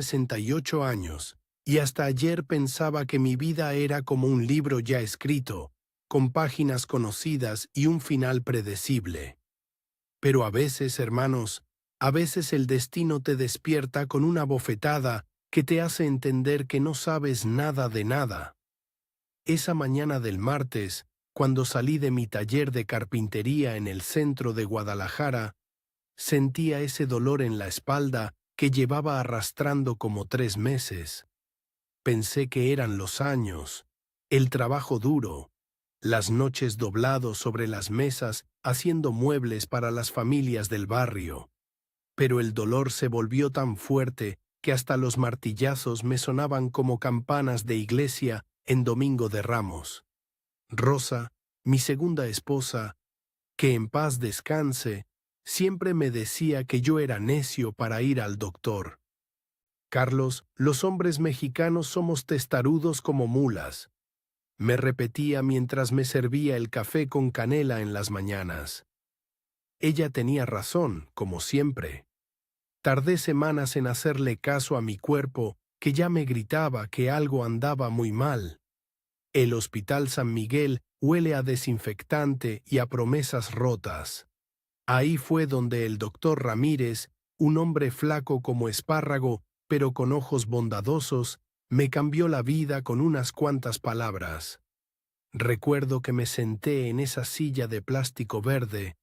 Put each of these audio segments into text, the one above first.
68 años, y hasta ayer pensaba que mi vida era como un libro ya escrito, con páginas conocidas y un final predecible. Pero a veces, hermanos, a veces el destino te despierta con una bofetada que te hace entender que no sabes nada de nada. Esa mañana del martes, cuando salí de mi taller de carpintería en el centro de Guadalajara, sentía ese dolor en la espalda que llevaba arrastrando como 3 meses. Pensé que eran los años, el trabajo duro, las noches doblados sobre las mesas haciendo muebles para las familias del barrio. Pero el dolor se volvió tan fuerte que hasta los martillazos me sonaban como campanas de iglesia en Domingo de Ramos. Rosa, mi segunda esposa, que en paz descanse, siempre me decía que yo era necio para ir al doctor. Carlos, los hombres mexicanos somos testarudos como mulas, me repetía mientras me servía el café con canela en las mañanas. Ella tenía razón, como siempre. Tardé semanas en hacerle caso a mi cuerpo, que ya me gritaba que algo andaba muy mal. El Hospital San Miguel huele a desinfectante y a promesas rotas. Ahí fue donde el doctor Ramírez, un hombre flaco como espárrago, pero con ojos bondadosos, me cambió la vida con unas cuantas palabras. Recuerdo que me senté en esa silla de plástico verde,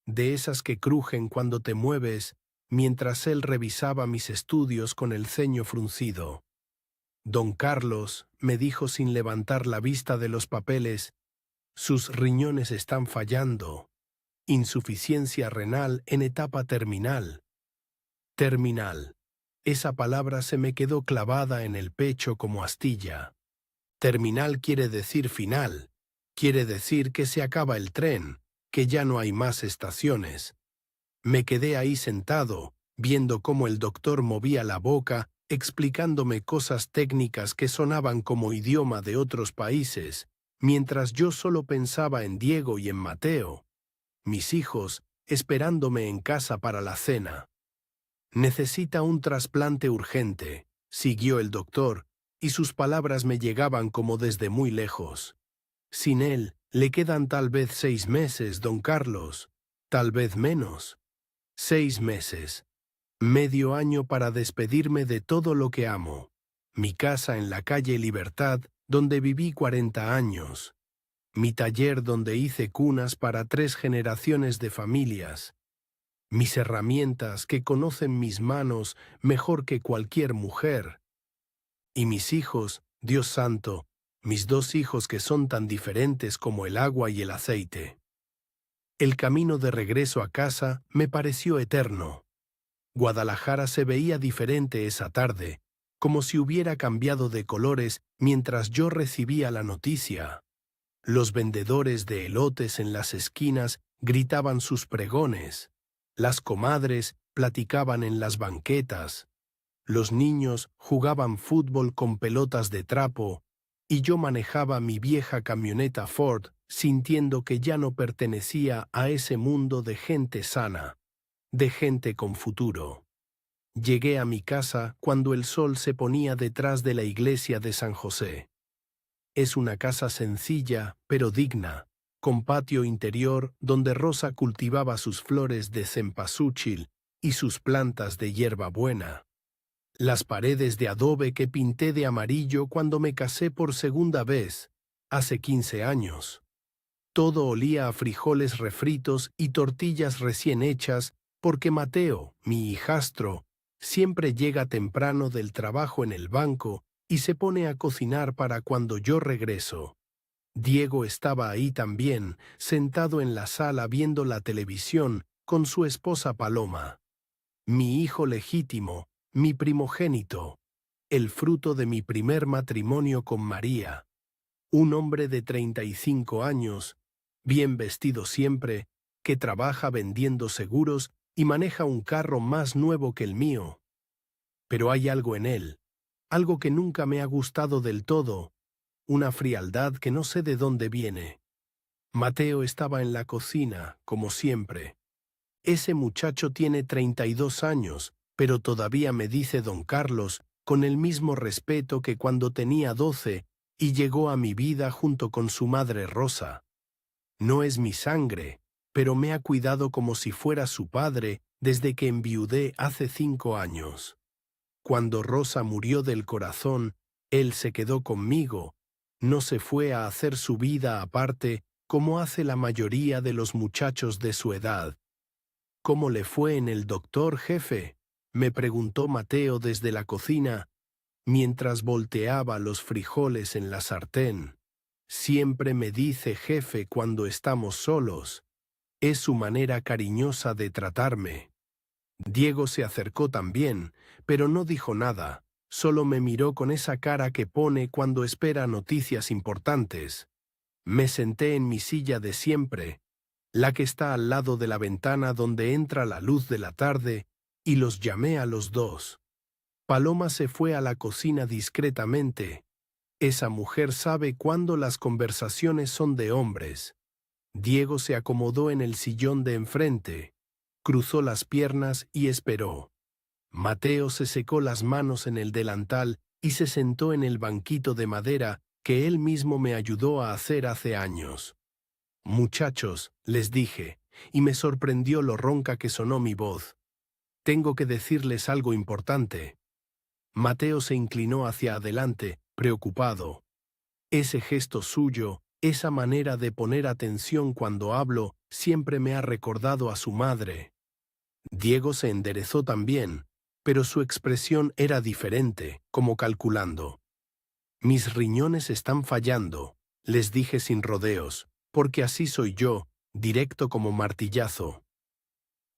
de esas que crujen cuando te mueves, mientras él revisaba mis estudios con el ceño fruncido. Don Carlos, me dijo sin levantar la vista de los papeles, sus riñones están fallando. Insuficiencia renal en etapa terminal. Terminal. Esa palabra se me quedó clavada en el pecho como astilla. Terminal quiere decir final. Quiere decir que se acaba el tren, que ya no hay más estaciones. Me quedé ahí sentado, viendo cómo el doctor movía la boca, explicándome cosas técnicas que sonaban como idioma de otros países, mientras yo solo pensaba en Diego y en Mateo, mis hijos, esperándome en casa para la cena. Necesita un trasplante urgente, siguió el doctor, y sus palabras me llegaban como desde muy lejos. Sin él, le quedan tal vez 6 meses, don Carlos, tal vez menos. 6 meses. Medio año para despedirme de todo lo que amo. Mi casa en la calle Libertad, donde viví 40 años. Mi taller donde hice cunas para 3 generaciones de familias. Mis herramientas que conocen mis manos mejor que cualquier mujer. Y mis hijos, Dios santo, mis 2 hijos que son tan diferentes como el agua y el aceite. El camino de regreso a casa me pareció eterno. Guadalajara se veía diferente esa tarde, como si hubiera cambiado de colores mientras yo recibía la noticia. Los vendedores de elotes en las esquinas gritaban sus pregones. Las comadres platicaban en las banquetas. Los niños jugaban fútbol con pelotas de trapo, y yo manejaba mi vieja camioneta Ford, sintiendo que ya no pertenecía a ese mundo de gente sana, de gente con futuro. Llegué a mi casa cuando el sol se ponía detrás de la iglesia de San José. Es una casa sencilla, pero digna, con patio interior donde Rosa cultivaba sus flores de cempasúchil y sus plantas de hierbabuena. Las paredes de adobe que pinté de amarillo cuando me casé por segunda vez, hace 15 años. Todo olía a frijoles refritos y tortillas recién hechas porque Mateo, mi hijastro, siempre llega temprano del trabajo en el banco y se pone a cocinar para cuando yo regreso. Diego estaba ahí también, sentado en la sala viendo la televisión con su esposa Paloma. Mi hijo legítimo, mi primogénito, el fruto de mi primer matrimonio con María. Un hombre de 35 años, bien vestido siempre, que trabaja vendiendo seguros y maneja un carro más nuevo que el mío. Pero hay algo en él, algo que nunca me ha gustado del todo, una frialdad que no sé de dónde viene. Mateo estaba en la cocina, como siempre. Ese muchacho tiene 32 años, pero todavía me dice don Carlos con el mismo respeto que cuando tenía 12 y llegó a mi vida junto con su madre Rosa. No es mi sangre, pero me ha cuidado como si fuera su padre desde que enviudé hace 5 años. Cuando Rosa murió del corazón, él se quedó conmigo, no se fue a hacer su vida aparte como hace la mayoría de los muchachos de su edad. ¿Cómo le fue en el doctor, jefe?, me preguntó Mateo desde la cocina, mientras volteaba los frijoles en la sartén. Siempre me dice jefe cuando estamos solos. Es su manera cariñosa de tratarme. Diego se acercó también, pero no dijo nada, solo me miró con esa cara que pone cuando espera noticias importantes. Me senté en mi silla de siempre, la que está al lado de la ventana donde entra la luz de la tarde, y los llamé a los dos. Paloma se fue a la cocina discretamente. Esa mujer sabe cuándo las conversaciones son de hombres. Diego se acomodó en el sillón de enfrente, cruzó las piernas y esperó. Mateo se secó las manos en el delantal y se sentó en el banquito de madera que él mismo me ayudó a hacer hace años. Muchachos, les dije, y me sorprendió lo ronca que sonó mi voz. Tengo que decirles algo importante. Mateo se inclinó hacia adelante, preocupado. Ese gesto suyo, esa manera de poner atención cuando hablo, siempre me ha recordado a su madre. Diego se enderezó también, pero su expresión era diferente, como calculando. Mis riñones están fallando, les dije sin rodeos, porque así soy yo, directo como martillazo.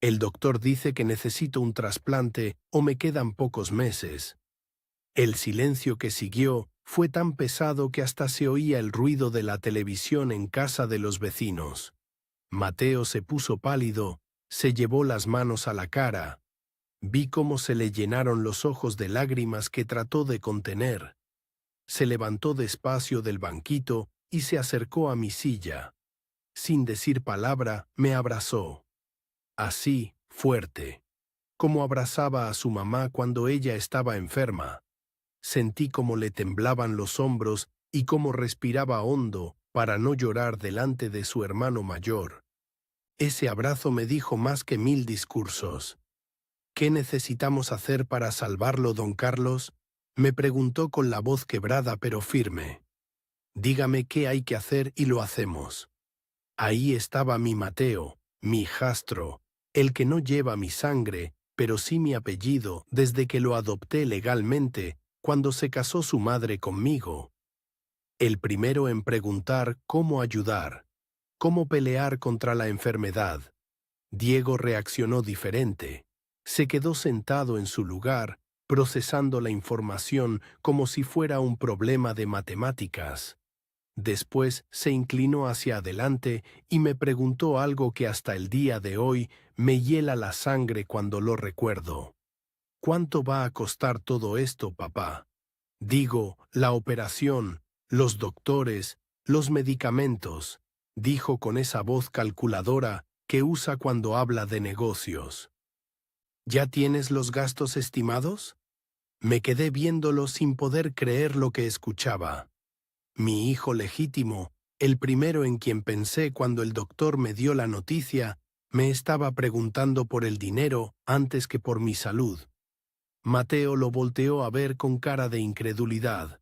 El doctor dice que necesito un trasplante o me quedan pocos meses. El silencio que siguió fue tan pesado que hasta se oía el ruido de la televisión en casa de los vecinos. Mateo se puso pálido, se llevó las manos a la cara. Vi cómo se le llenaron los ojos de lágrimas que trató de contener. Se levantó despacio del banquito y se acercó a mi silla. Sin decir palabra, me abrazó. Así, fuerte, como abrazaba a su mamá cuando ella estaba enferma. Sentí cómo le temblaban los hombros y cómo respiraba hondo para no llorar delante de su hermano mayor. Ese abrazo me dijo más que 1000 discursos. ¿Qué necesitamos hacer para salvarlo, don Carlos?, me preguntó con la voz quebrada pero firme. Dígame qué hay que hacer y lo hacemos. Ahí estaba mi Mateo, mi hijastro, el que no lleva mi sangre, pero sí mi apellido desde que lo adopté legalmente cuando se casó su madre conmigo. El primero en preguntar cómo ayudar, cómo pelear contra la enfermedad. Diego reaccionó diferente. Se quedó sentado en su lugar, procesando la información como si fuera un problema de matemáticas. Después se inclinó hacia adelante y me preguntó algo que hasta el día de hoy me hiela la sangre cuando lo recuerdo. ¿Cuánto va a costar todo esto, papá? Digo, la operación, los doctores, los medicamentos, dijo con esa voz calculadora que usa cuando habla de negocios. ¿Ya tienes los gastos estimados? Me quedé viéndolo sin poder creer lo que escuchaba. Mi hijo legítimo, el primero en quien pensé cuando el doctor me dio la noticia, me estaba preguntando por el dinero antes que por mi salud. Mateo lo volteó a ver con cara de incredulidad.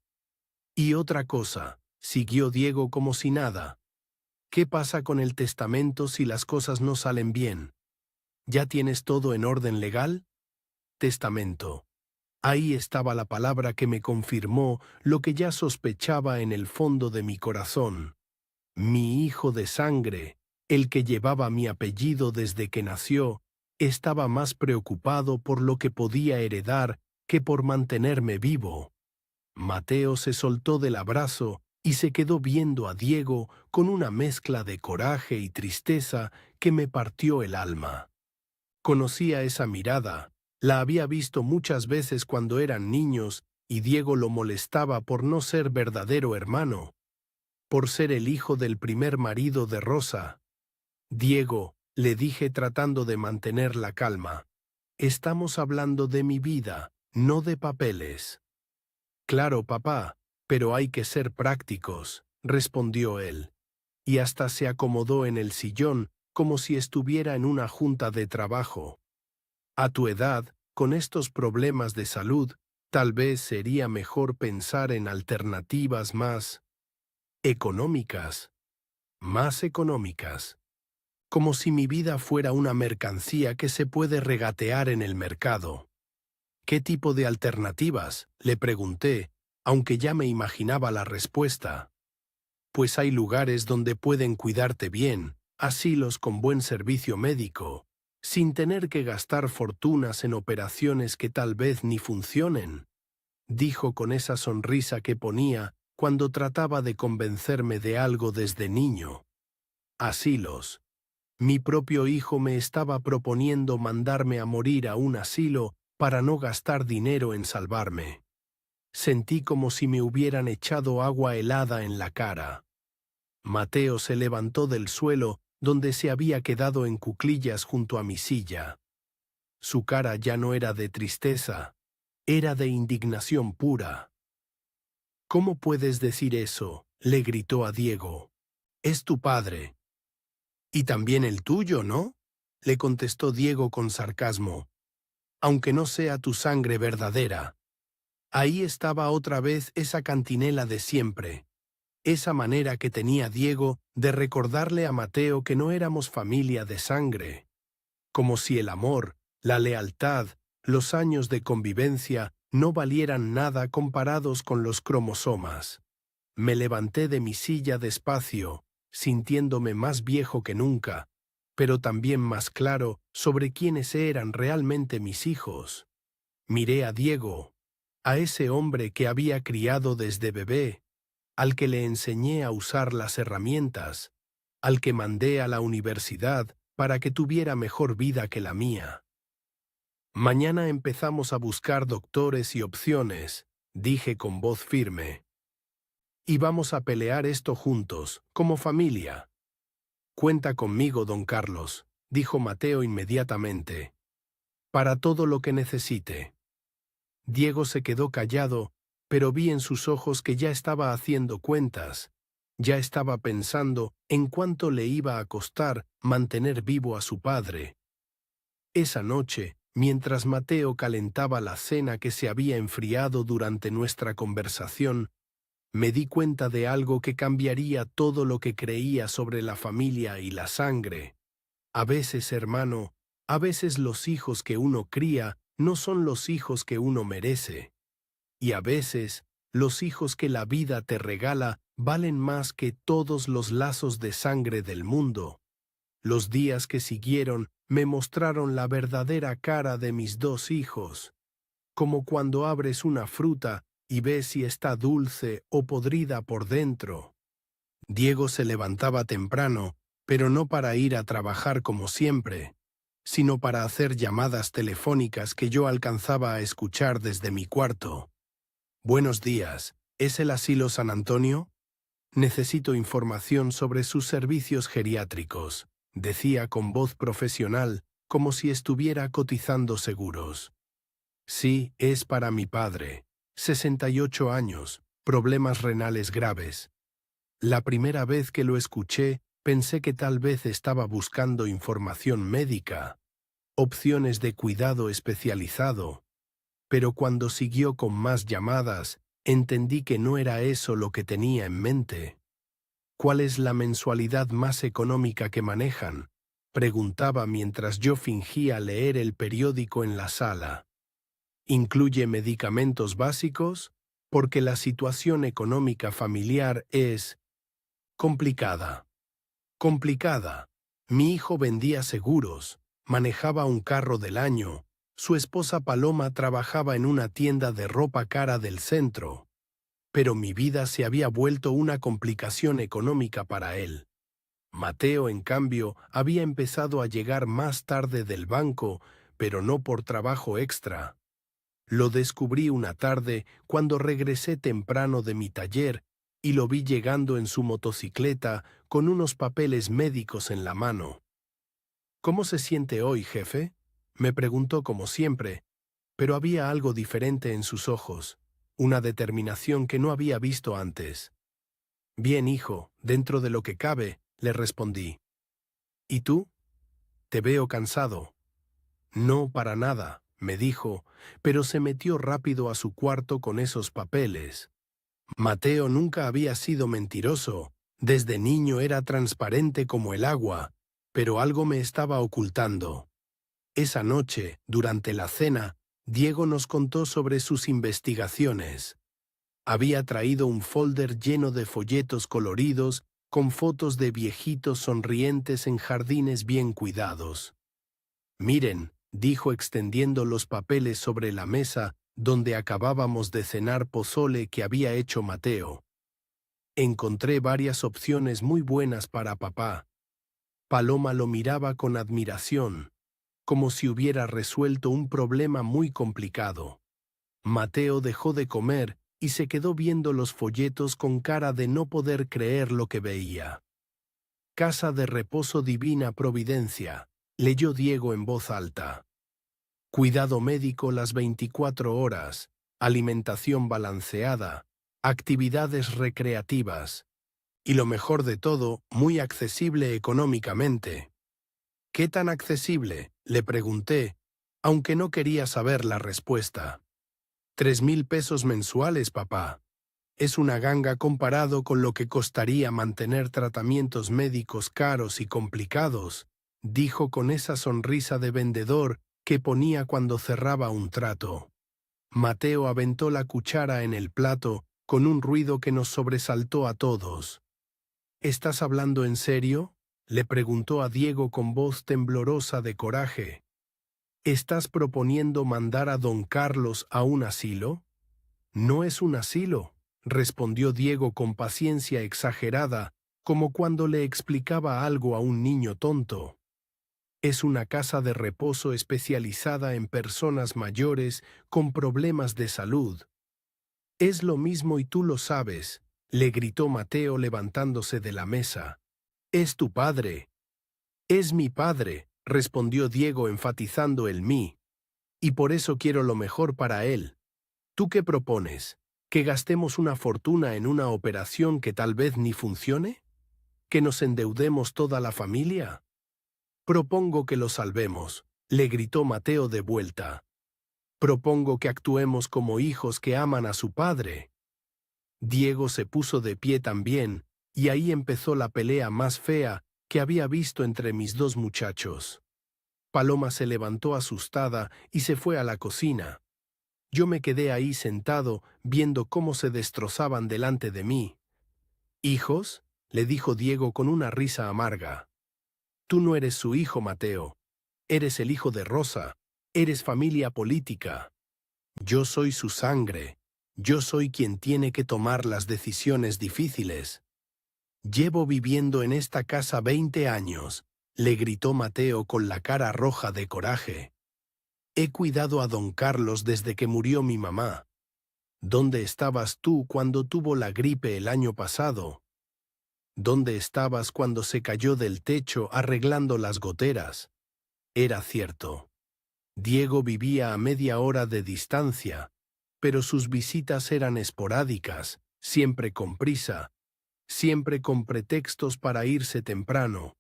Y otra cosa, siguió Diego como si nada. ¿Qué pasa con el testamento si las cosas no salen bien? ¿Ya tienes todo en orden legal? Testamento. Ahí estaba la palabra que me confirmó lo que ya sospechaba en el fondo de mi corazón. Mi hijo de sangre, el que llevaba mi apellido desde que nació, estaba más preocupado por lo que podía heredar que por mantenerme vivo. Mateo se soltó del abrazo y se quedó viendo a Diego con una mezcla de coraje y tristeza que me partió el alma. Conocía esa mirada. La había visto muchas veces cuando eran niños y Diego lo molestaba por no ser verdadero hermano, por ser el hijo del primer marido de Rosa. Diego, le dije tratando de mantener la calma, Estamos hablando de mi vida, no de papeles. Claro, papá, pero hay que ser prácticos, respondió él, y hasta se acomodó en el sillón como si estuviera en una junta de trabajo. A tu edad, con estos problemas de salud, tal vez sería mejor pensar en alternativas más económicas, más económicas. Como si mi vida fuera una mercancía que se puede regatear en el mercado. ¿Qué tipo de alternativas?, le pregunté, aunque ya me imaginaba la respuesta. Pues hay lugares donde pueden cuidarte bien, asilos con buen servicio médico, sin tener que gastar fortunas en operaciones que tal vez ni funcionen, dijo con esa sonrisa que ponía cuando trataba de convencerme de algo desde niño. Asilos. Mi propio hijo me estaba proponiendo mandarme a morir a un asilo para no gastar dinero en salvarme. Sentí como si me hubieran echado agua helada en la cara. Mateo se levantó del suelo donde se había quedado en cuclillas junto a mi silla. Su cara ya no era de tristeza, era de indignación pura. ¿Cómo puedes decir eso?, le gritó a Diego. Es tu padre. Y también el tuyo, ¿no?, le contestó Diego con sarcasmo. Aunque no sea tu sangre verdadera. Ahí estaba otra vez esa cantinela de siempre, esa manera que tenía Diego de recordarle a Mateo que no éramos familia de sangre, como si el amor, la lealtad, los años de convivencia no valieran nada comparados con los cromosomas. Me levanté de mi silla despacio, sintiéndome más viejo que nunca, pero también más claro sobre quiénes eran realmente mis hijos. Miré a Diego, a ese hombre que había criado desde bebé, al que le enseñé a usar las herramientas, al que mandé a la universidad para que tuviera mejor vida que la mía. Mañana empezamos a buscar doctores y opciones, dije con voz firme. Y vamos a pelear esto juntos, como familia. Cuenta conmigo, don Carlos, dijo Mateo inmediatamente. Para todo lo que necesite. Diego se quedó callado, pero vi en sus ojos que ya estaba haciendo cuentas, ya estaba pensando en cuánto le iba a costar mantener vivo a su padre. Esa noche, mientras Mateo calentaba la cena que se había enfriado durante nuestra conversación, me di cuenta de algo que cambiaría todo lo que creía sobre la familia y la sangre. A veces, hermano, a veces los hijos que uno cría no son los hijos que uno merece. Y a veces, los hijos que la vida te regala valen más que todos los lazos de sangre del mundo. Los días que siguieron me mostraron la verdadera cara de mis dos hijos, como cuando abres una fruta y ves si está dulce o podrida por dentro. Diego se levantaba temprano, pero no para ir a trabajar como siempre, sino para hacer llamadas telefónicas que yo alcanzaba a escuchar desde mi cuarto. Buenos días, ¿es el asilo San Antonio? Necesito información sobre sus servicios geriátricos, decía con voz profesional, como si estuviera cotizando seguros. Sí, es para mi padre. 68 años, problemas renales graves. La primera vez que lo escuché, pensé que tal vez estaba buscando información médica, opciones de cuidado especializado, pero cuando siguió con más llamadas, entendí que no era eso lo que tenía en mente. ¿Cuál es la mensualidad más económica que manejan?, preguntaba mientras yo fingía leer el periódico en la sala. ¿Incluye medicamentos básicos? Porque la situación económica familiar es complicada. Complicada. Mi hijo vendía seguros, manejaba un carro del año, su esposa Paloma trabajaba en una tienda de ropa cara del centro, pero mi vida se había vuelto una complicación económica para él. Mateo, en cambio, había empezado a llegar más tarde del banco, pero no por trabajo extra. Lo descubrí una tarde cuando regresé temprano de mi taller y lo vi llegando en su motocicleta con unos papeles médicos en la mano. ¿Cómo se siente hoy, jefe?, Me preguntó como siempre, pero había algo diferente en sus ojos, una determinación que no había visto antes. Bien, hijo, dentro de lo que cabe, le respondí. ¿Y tú? Te veo cansado. No, para nada, me dijo, pero se metió rápido a su cuarto con esos papeles. Mateo nunca había sido mentiroso, desde niño era transparente como el agua, pero algo me estaba ocultando. Esa noche, durante la cena, Diego nos contó sobre sus investigaciones. Había traído un folder lleno de folletos coloridos con fotos de viejitos sonrientes en jardines bien cuidados. Miren, dijo extendiendo los papeles sobre la mesa donde acabábamos de cenar pozole que había hecho Mateo. Encontré varias opciones muy buenas para papá. Paloma lo miraba con admiración, como si hubiera resuelto un problema muy complicado. Mateo dejó de comer y se quedó viendo los folletos con cara de no poder creer lo que veía. Casa de Reposo Divina Providencia, leyó Diego en voz alta. Cuidado médico las 24 horas, alimentación balanceada, actividades recreativas. Y lo mejor de todo, muy accesible económicamente. ¿Qué tan accesible?, le pregunté, aunque no quería saber la respuesta. 3,000 pesos mensuales, papá. Es una ganga comparado con lo que costaría mantener tratamientos médicos caros y complicados, dijo con esa sonrisa de vendedor que ponía cuando cerraba un trato. Mateo aventó la cuchara en el plato con un ruido que nos sobresaltó a todos. ¿Estás hablando en serio?, le preguntó a Diego con voz temblorosa de coraje. ¿Estás proponiendo mandar a don Carlos a un asilo? No es un asilo, respondió Diego con paciencia exagerada, como cuando le explicaba algo a un niño tonto. Es una casa de reposo especializada en personas mayores con problemas de salud. Es lo mismo y tú lo sabes, le gritó Mateo levantándose de la mesa. Es tu padre. Es mi padre, respondió Diego enfatizando el mí. Y por eso quiero lo mejor para él. ¿Tú qué propones? ¿Que gastemos una fortuna en una operación que tal vez ni funcione? ¿Que nos endeudemos toda la familia? Propongo que lo salvemos, le gritó Mateo de vuelta. Propongo que actuemos como hijos que aman a su padre. Diego se puso de pie también, y ahí empezó la pelea más fea que había visto entre mis dos muchachos. Paloma se levantó asustada y se fue a la cocina. Yo me quedé ahí sentado, viendo cómo se destrozaban delante de mí. ¿Hijos?, le dijo Diego con una risa amarga. Tú no eres su hijo, Mateo. Eres el hijo de Rosa. Eres familia política. Yo soy su sangre. Yo soy quien tiene que tomar las decisiones difíciles. Llevo viviendo en esta casa 20 años, le gritó Mateo con la cara roja de coraje. He cuidado a don Carlos desde que murió mi mamá. ¿Dónde estabas tú cuando tuvo la gripe el año pasado? ¿Dónde estabas cuando se cayó del techo arreglando las goteras? Era cierto. Diego vivía a media hora de distancia, pero sus visitas eran esporádicas, siempre con prisa, siempre con pretextos para irse temprano.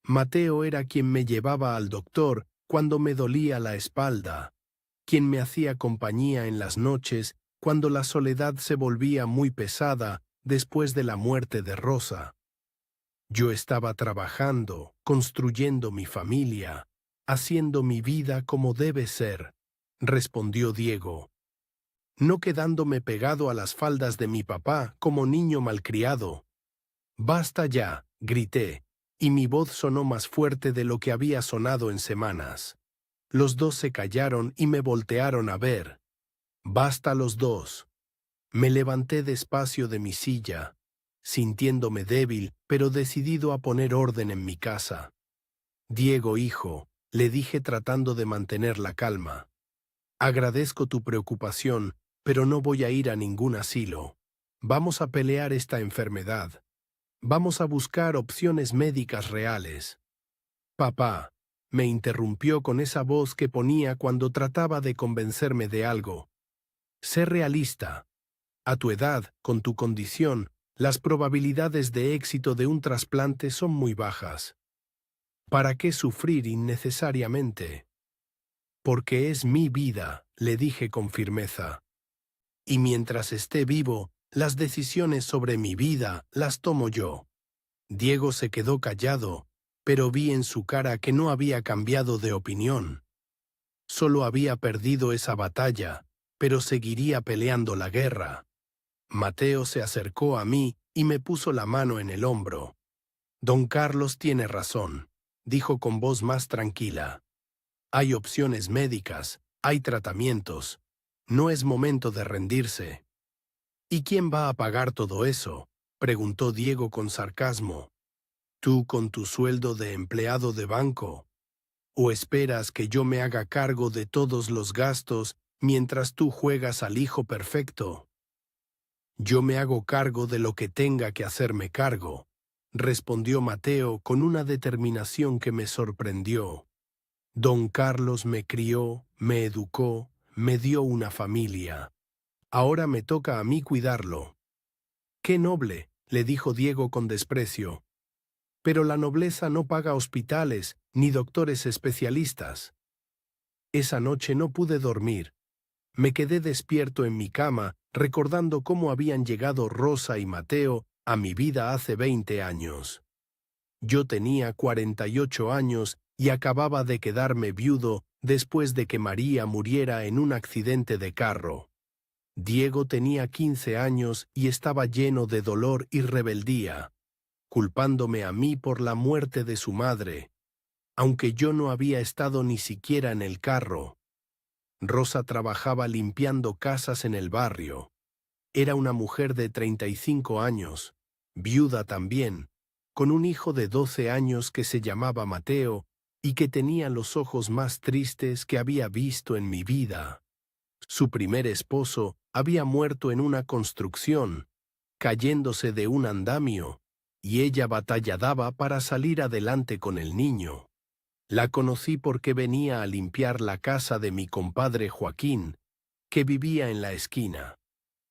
Mateo era quien me llevaba al doctor cuando me dolía la espalda, quien me hacía compañía en las noches cuando la soledad se volvía muy pesada después de la muerte de Rosa. Yo estaba trabajando, construyendo mi familia, haciendo mi vida como debe ser, respondió Diego, no quedándome pegado a las faldas de mi papá como niño malcriado. Basta ya, grité, y mi voz sonó más fuerte de lo que había sonado en semanas. Los dos se callaron y me voltearon a ver. Basta los dos. Me levanté despacio de mi silla, sintiéndome débil, pero decidido a poner orden en mi casa. Diego, hijo, le dije tratando de mantener la calma. Agradezco tu preocupación, pero no voy a ir a ningún asilo. Vamos a pelear esta enfermedad. Vamos a buscar opciones médicas reales. Papá, me interrumpió con esa voz que ponía cuando trataba de convencerme de algo. Sé realista. A tu edad, con tu condición, las probabilidades de éxito de un trasplante son muy bajas. ¿Para qué sufrir innecesariamente? Porque es mi vida, le dije con firmeza. Y mientras esté vivo, las decisiones sobre mi vida las tomo yo. Diego se quedó callado, pero vi en su cara que no había cambiado de opinión. Solo había perdido esa batalla, pero seguiría peleando la guerra. Mateo se acercó a mí y me puso la mano en el hombro. Don Carlos tiene razón, dijo con voz más tranquila. Hay opciones médicas, hay tratamientos. No es momento de rendirse. ¿Y quién va a pagar todo eso?, preguntó Diego con sarcasmo. ¿Tú con tu sueldo de empleado de banco? ¿O esperas que yo me haga cargo de todos los gastos mientras tú juegas al hijo perfecto? Yo me hago cargo de lo que tenga que hacerme cargo, respondió Mateo con una determinación que me sorprendió. Don Carlos me crió, me educó, me dio una familia. Ahora me toca a mí cuidarlo. ¡Qué noble!, le dijo Diego con desprecio. Pero la nobleza no paga hospitales ni doctores especialistas. Esa noche no pude dormir. Me quedé despierto en mi cama, recordando cómo habían llegado Rosa y Mateo a mi vida hace 20 años. Yo tenía 48 años y acababa de quedarme viudo después de que María muriera en un accidente de carro. Diego tenía 15 años y estaba lleno de dolor y rebeldía, culpándome a mí por la muerte de su madre, aunque yo no había estado ni siquiera en el carro. Rosa trabajaba limpiando casas en el barrio. Era una mujer de 35 años, viuda también, con un hijo de 12 años que se llamaba Mateo y que tenía los ojos más tristes que había visto en mi vida. Su primer esposo había muerto en una construcción, cayéndose de un andamio, y ella batallaba para salir adelante con el niño. La conocí porque venía a limpiar la casa de mi compadre Joaquín, que vivía en la esquina.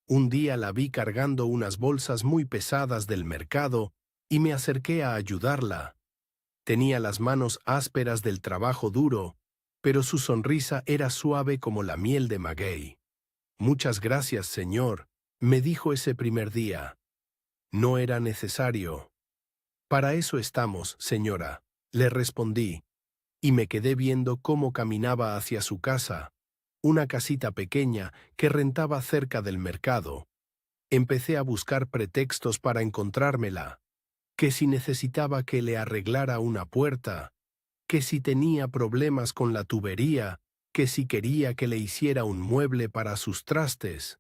Un día la vi cargando unas bolsas muy pesadas del mercado y me acerqué a ayudarla. Tenía las manos ásperas del trabajo duro, pero su sonrisa era suave como la miel de maguey. «Muchas gracias, señor», me dijo ese primer día. No era necesario. «Para eso estamos, señora», le respondí, y me quedé viendo cómo caminaba hacia su casa, una casita pequeña que rentaba cerca del mercado. Empecé a buscar pretextos para encontrármela, que si necesitaba que le arreglara una puerta, que si tenía problemas con la tubería, que si quería que le hiciera un mueble para sus trastes.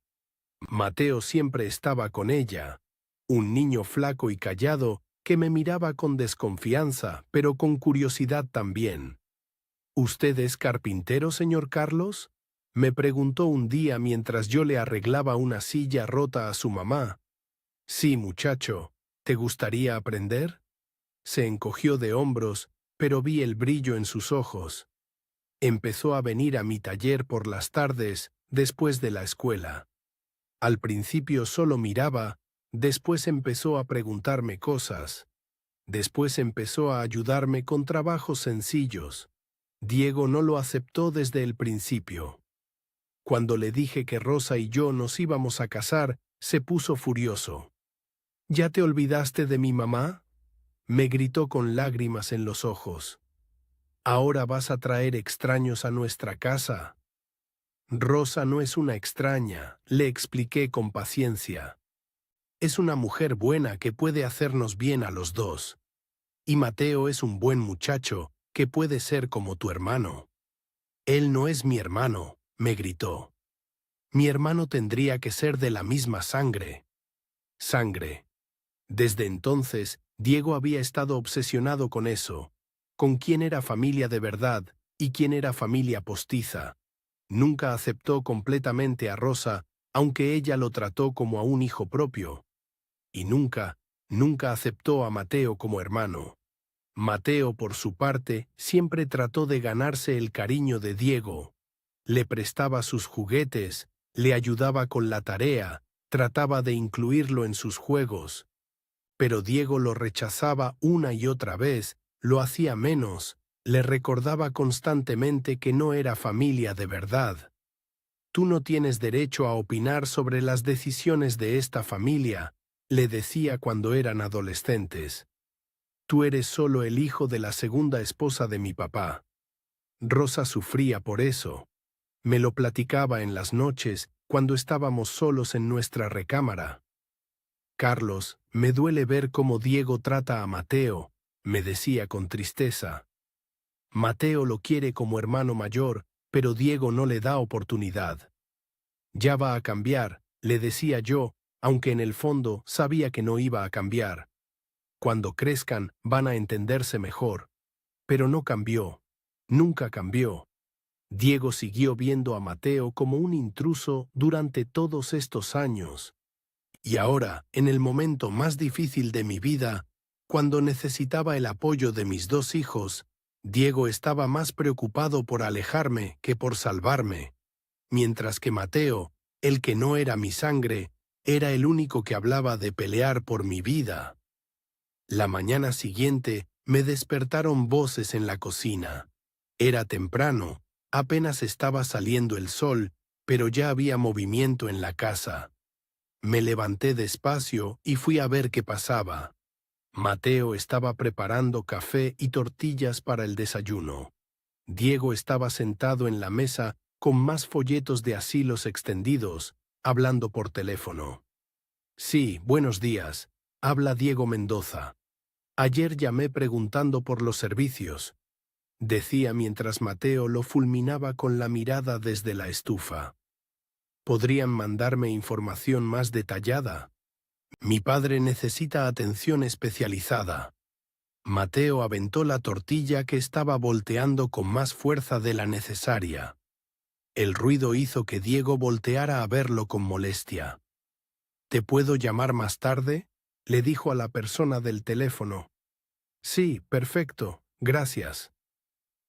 Mateo siempre estaba con ella, un niño flaco y callado que me miraba con desconfianza, pero con curiosidad también. «¿Usted es carpintero, señor Carlos?», me preguntó un día mientras yo le arreglaba una silla rota a su mamá. «Sí, muchacho. ¿Te gustaría aprender?». Se encogió de hombros, pero vi el brillo en sus ojos. Empezó a venir a mi taller por las tardes, después de la escuela. Al principio solo miraba, después empezó a preguntarme cosas. Después empezó a ayudarme con trabajos sencillos. Diego no lo aceptó desde el principio. Cuando le dije que Rosa y yo nos íbamos a casar, se puso furioso. «¿Ya te olvidaste de mi mamá?», me gritó con lágrimas en los ojos. «¿Ahora vas a traer extraños a nuestra casa?». «Rosa no es una extraña», le expliqué con paciencia. «Es una mujer buena que puede hacernos bien a los dos. Y Mateo es un buen muchacho que puede ser como tu hermano». «Él no es mi hermano», me gritó. «Mi hermano tendría que ser de la misma sangre». Sangre. Desde entonces, Diego había estado obsesionado con eso, con quién era familia de verdad y quién era familia postiza. Nunca aceptó completamente a Rosa, aunque ella lo trató como a un hijo propio. Y nunca aceptó a Mateo como hermano. Mateo, por su parte, siempre trató de ganarse el cariño de Diego. Le prestaba sus juguetes, le ayudaba con la tarea, trataba de incluirlo en sus juegos. Pero Diego lo rechazaba una y otra vez, lo hacía menos, le recordaba constantemente que no era familia de verdad. Tú no tienes derecho a opinar sobre las decisiones de esta familia, le decía cuando eran adolescentes. Tú eres solo el hijo de la segunda esposa de mi papá. Rosa sufría por eso. Me lo platicaba en las noches, cuando estábamos solos en nuestra recámara. Carlos, me duele ver cómo Diego trata a Mateo, me decía con tristeza. Mateo lo quiere como hermano mayor, pero Diego no le da oportunidad. Ya va a cambiar, le decía yo, aunque en el fondo sabía que no iba a cambiar. Cuando crezcan, van a entenderse mejor. Pero no cambió. Nunca cambió. Diego siguió viendo a Mateo como un intruso durante todos estos años. Y ahora, en el momento más difícil de mi vida, cuando necesitaba el apoyo de mis dos hijos, Diego estaba más preocupado por alejarme que por salvarme, mientras que Mateo, el que no era mi sangre, era el único que hablaba de pelear por mi vida. La mañana siguiente me despertaron voces en la cocina. Era temprano, apenas estaba saliendo el sol, pero ya había movimiento en la casa. Me levanté despacio y fui a ver qué pasaba. Mateo estaba preparando café y tortillas para el desayuno. Diego estaba sentado en la mesa con más folletos de asilos extendidos, hablando por teléfono. Sí, buenos días. Habla Diego Mendoza. Ayer llamé preguntando por los servicios, decía mientras Mateo lo fulminaba con la mirada desde la estufa. ¿Podrían mandarme información más detallada? Mi padre necesita atención especializada. Mateo aventó la tortilla que estaba volteando con más fuerza de la necesaria. El ruido hizo que Diego volteara a verlo con molestia. ¿Te puedo llamar más tarde?, le dijo a la persona del teléfono. Sí, perfecto, gracias.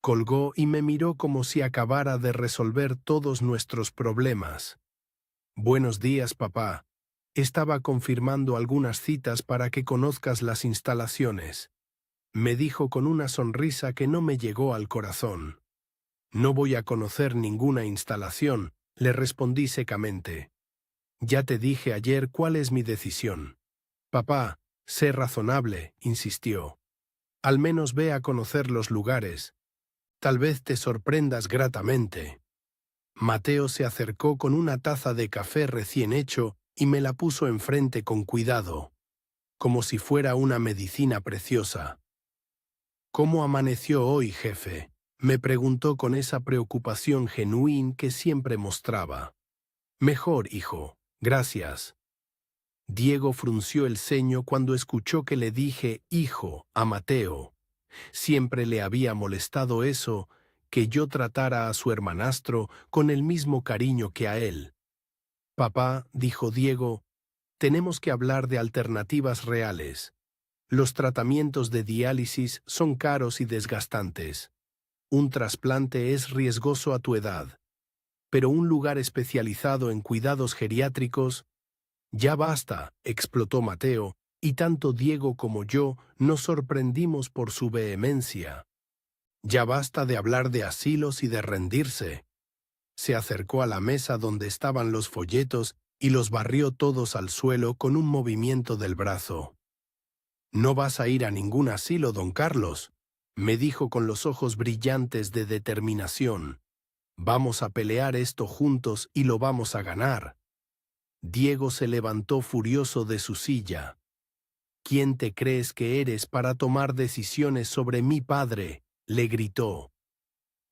Colgó y me miró como si acabara de resolver todos nuestros problemas. Buenos días, papá. Estaba confirmando algunas citas para que conozcas las instalaciones. Me dijo con una sonrisa que no me llegó al corazón. No voy a conocer ninguna instalación, le respondí secamente. Ya te dije ayer cuál es mi decisión. Papá, sé razonable, insistió. Al menos ve a conocer los lugares. Tal vez te sorprendas gratamente. Mateo se acercó con una taza de café recién hecho y me la puso enfrente con cuidado, como si fuera una medicina preciosa. ¿Cómo amaneció hoy, jefe?, me preguntó con esa preocupación genuina que siempre mostraba. Mejor, hijo, gracias. Diego frunció el ceño cuando escuchó que le dije hijo a Mateo. Siempre le había molestado eso, que yo tratara a su hermanastro con el mismo cariño que a él. Papá, dijo Diego, tenemos que hablar de alternativas reales. Los tratamientos de diálisis son caros y desgastantes. Un trasplante es riesgoso a tu edad. Pero un lugar especializado en cuidados geriátricos... Ya basta, explotó Mateo, y tanto Diego como yo nos sorprendimos por su vehemencia. Ya basta de hablar de asilos y de rendirse. Se acercó a la mesa donde estaban los folletos y los barrió todos al suelo con un movimiento del brazo. «No vas a ir a ningún asilo, don Carlos», me dijo con los ojos brillantes de determinación. «Vamos a pelear esto juntos y lo vamos a ganar». Diego se levantó furioso de su silla. «¿Quién te crees que eres para tomar decisiones sobre mi padre?», le gritó.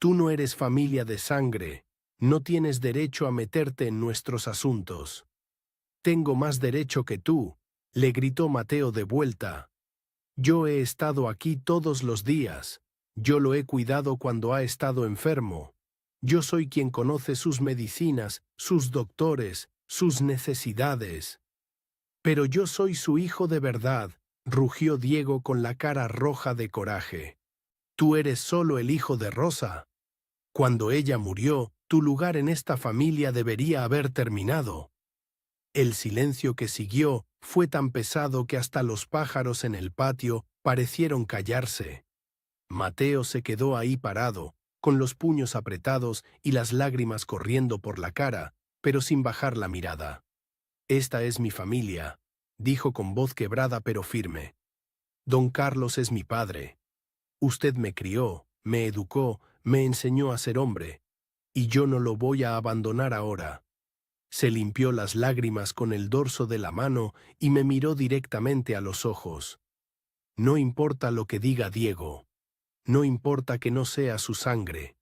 «Tú no eres familia de sangre, no tienes derecho a meterte en nuestros asuntos». «Tengo más derecho que tú», le gritó Mateo de vuelta. «Yo he estado aquí todos los días, yo lo he cuidado cuando ha estado enfermo. Yo soy quien conoce sus medicinas, sus doctores, sus necesidades. Pero yo soy su hijo de verdad, rugió Diego con la cara roja de coraje. Tú eres solo el hijo de Rosa. Cuando ella murió, tu lugar en esta familia debería haber terminado. El silencio que siguió fue tan pesado que hasta los pájaros en el patio parecieron callarse. Mateo se quedó ahí parado, con los puños apretados y las lágrimas corriendo por la cara, pero sin bajar la mirada. Esta es mi familia, dijo con voz quebrada pero firme. Don Carlos es mi padre. Usted me crió, me educó, me enseñó a ser hombre, y yo no lo voy a abandonar ahora. Se limpió las lágrimas con el dorso de la mano y me miró directamente a los ojos. No importa lo que diga Diego. No importa que no sea su sangre.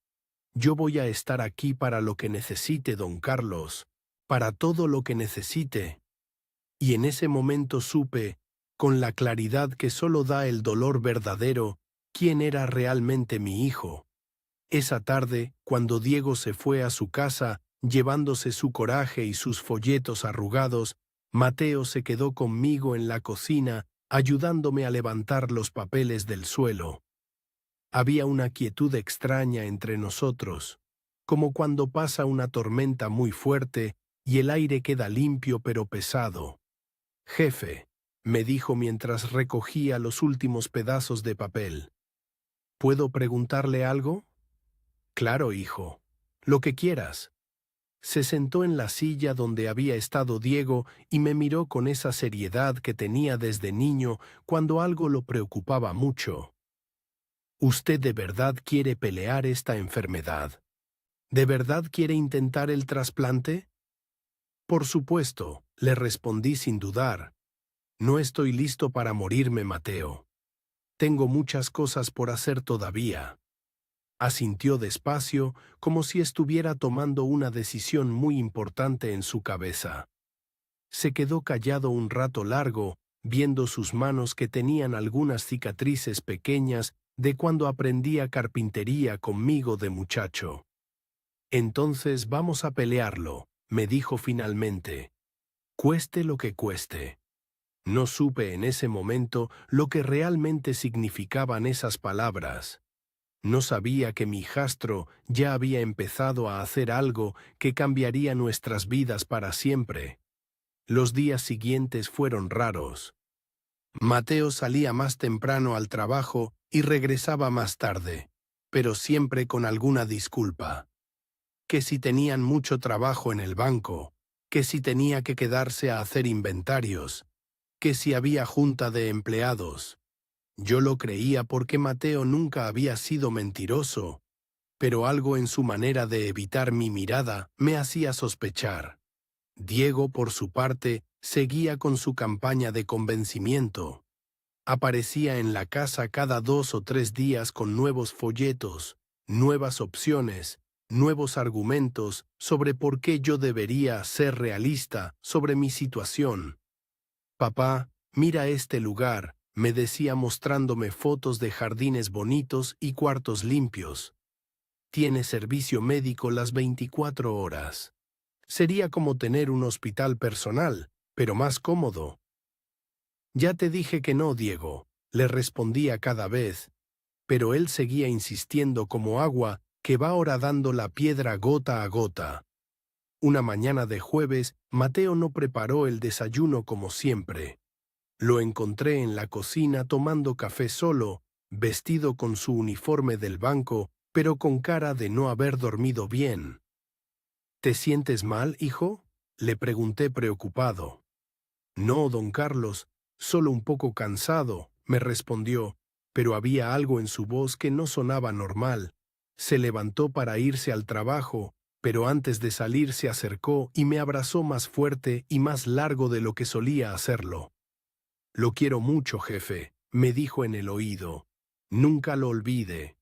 Yo voy a estar aquí para lo que necesite, don Carlos, para todo lo que necesite. Y en ese momento supe, con la claridad que solo da el dolor verdadero, quién era realmente mi hijo. Esa tarde, cuando Diego se fue a su casa, llevándose su coraje y sus folletos arrugados, Mateo se quedó conmigo en la cocina, ayudándome a levantar los papeles del suelo. Había una quietud extraña entre nosotros, como cuando pasa una tormenta muy fuerte y el aire queda limpio pero pesado. Jefe, me dijo mientras recogía los últimos pedazos de papel. ¿Puedo preguntarle algo? Claro, hijo. Lo que quieras. Se sentó en la silla donde había estado Diego y me miró con esa seriedad que tenía desde niño cuando algo lo preocupaba mucho. ¿Usted de verdad quiere pelear esta enfermedad? ¿De verdad quiere intentar el trasplante? Por supuesto, le respondí sin dudar. No estoy listo para morirme, Mateo. Tengo muchas cosas por hacer todavía. Asintió despacio, como si estuviera tomando una decisión muy importante en su cabeza. Se quedó callado un rato largo, viendo sus manos que tenían algunas cicatrices pequeñas de cuando aprendía carpintería conmigo de muchacho. Entonces vamos a pelearlo, me dijo finalmente. Cueste lo que cueste. No supe en ese momento lo que realmente significaban esas palabras. No sabía que mi hijastro ya había empezado a hacer algo que cambiaría nuestras vidas para siempre. Los días siguientes fueron raros. Mateo salía más temprano al trabajo y regresaba más tarde, pero siempre con alguna disculpa. Que si tenían mucho trabajo en el banco, que si tenía que quedarse a hacer inventarios, que si había junta de empleados. Yo lo creía porque Mateo nunca había sido mentiroso, pero algo en su manera de evitar mi mirada me hacía sospechar. Diego, por su parte, seguía con su campaña de convencimiento. Aparecía en la casa cada 2 o 3 días con nuevos folletos, nuevas opciones, nuevos argumentos sobre por qué yo debería ser realista sobre mi situación. Papá, mira este lugar, me decía mostrándome fotos de jardines bonitos y cuartos limpios. Tiene servicio médico las 24 horas. Sería como tener un hospital personal, pero más cómodo. Ya te dije que no, Diego, le respondía cada vez, pero él seguía insistiendo como agua que va horadando la piedra gota a gota. Una mañana de jueves, Mateo no preparó el desayuno como siempre. Lo encontré en la cocina tomando café solo, vestido con su uniforme del banco, pero con cara de no haber dormido bien. ¿Te sientes mal, hijo?, le pregunté preocupado. No, don Carlos, solo un poco cansado, me respondió, pero había algo en su voz que no sonaba normal. Se levantó para irse al trabajo, pero antes de salir se acercó y me abrazó más fuerte y más largo de lo que solía hacerlo. Lo quiero mucho, jefe, me dijo en el oído. Nunca lo olvide.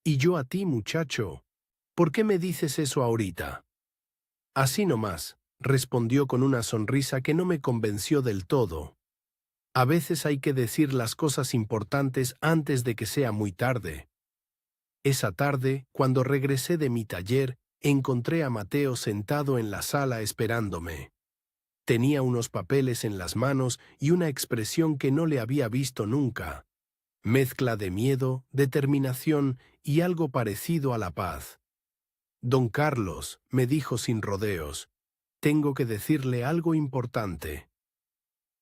Y yo a ti, muchacho. ¿Por qué me dices eso ahorita? Así nomás, respondió con una sonrisa que no me convenció del todo. A veces hay que decir las cosas importantes antes de que sea muy tarde. Esa tarde, cuando regresé de mi taller, encontré a Mateo sentado en la sala esperándome. Tenía unos papeles en las manos y una expresión que no le había visto nunca. Mezcla de miedo, determinación y algo parecido a la paz. Don Carlos, me dijo sin rodeos, tengo que decirle algo importante.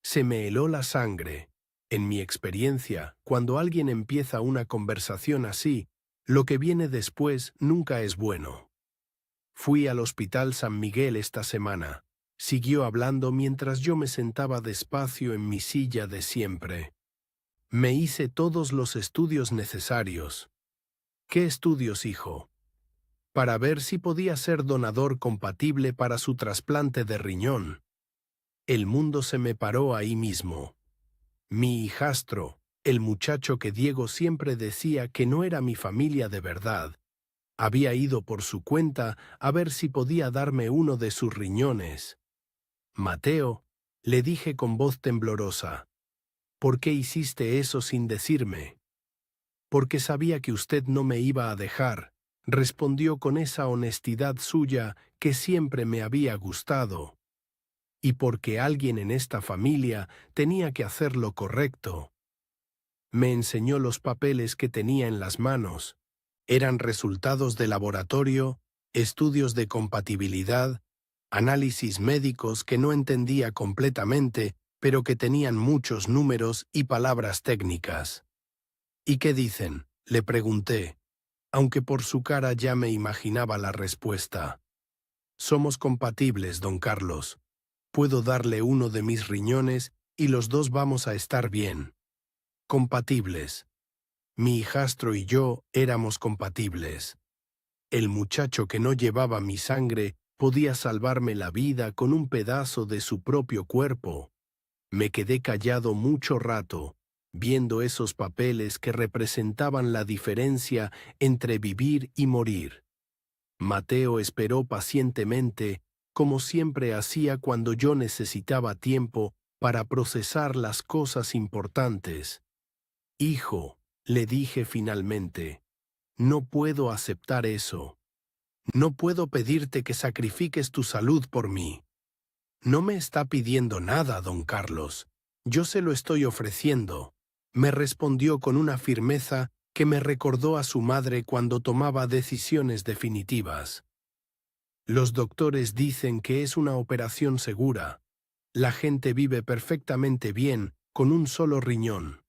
Se me heló la sangre. En mi experiencia, cuando alguien empieza una conversación así, lo que viene después nunca es bueno. Fui al Hospital San Miguel esta semana. Siguió hablando mientras yo me sentaba despacio en mi silla de siempre. Me hice todos los estudios necesarios. ¿Qué estudios, hijo? Para ver si podía ser donador compatible para su trasplante de riñón. El mundo se me paró ahí mismo. Mi hijastro, el muchacho que Diego siempre decía que no era mi familia de verdad, había ido por su cuenta a ver si podía darme uno de sus riñones. Mateo, le dije con voz temblorosa, ¿por qué hiciste eso sin decirme? Porque sabía que usted no me iba a dejar, respondió con esa honestidad suya que siempre me había gustado. Y porque alguien en esta familia tenía que hacer lo correcto. Me enseñó los papeles que tenía en las manos. Eran resultados de laboratorio, estudios de compatibilidad, análisis médicos que no entendía completamente, pero que tenían muchos números y palabras técnicas. ¿Y qué dicen?, le pregunté, aunque por su cara ya me imaginaba la respuesta. Somos compatibles, don Carlos. Puedo darle uno de mis riñones y los dos vamos a estar bien. Compatibles. Mi hijastro y yo éramos compatibles. El muchacho que no llevaba mi sangre podía salvarme la vida con un pedazo de su propio cuerpo. Me quedé callado mucho rato, viendo esos papeles que representaban la diferencia entre vivir y morir. Mateo esperó pacientemente, como siempre hacía cuando yo necesitaba tiempo para procesar las cosas importantes. Hijo, le dije finalmente, no puedo aceptar eso. No puedo pedirte que sacrifiques tu salud por mí. No me está pidiendo nada, don Carlos. Yo se lo estoy ofreciendo, me respondió con una firmeza que me recordó a su madre cuando tomaba decisiones definitivas. Los doctores dicen que es una operación segura. La gente vive perfectamente bien con un solo riñón.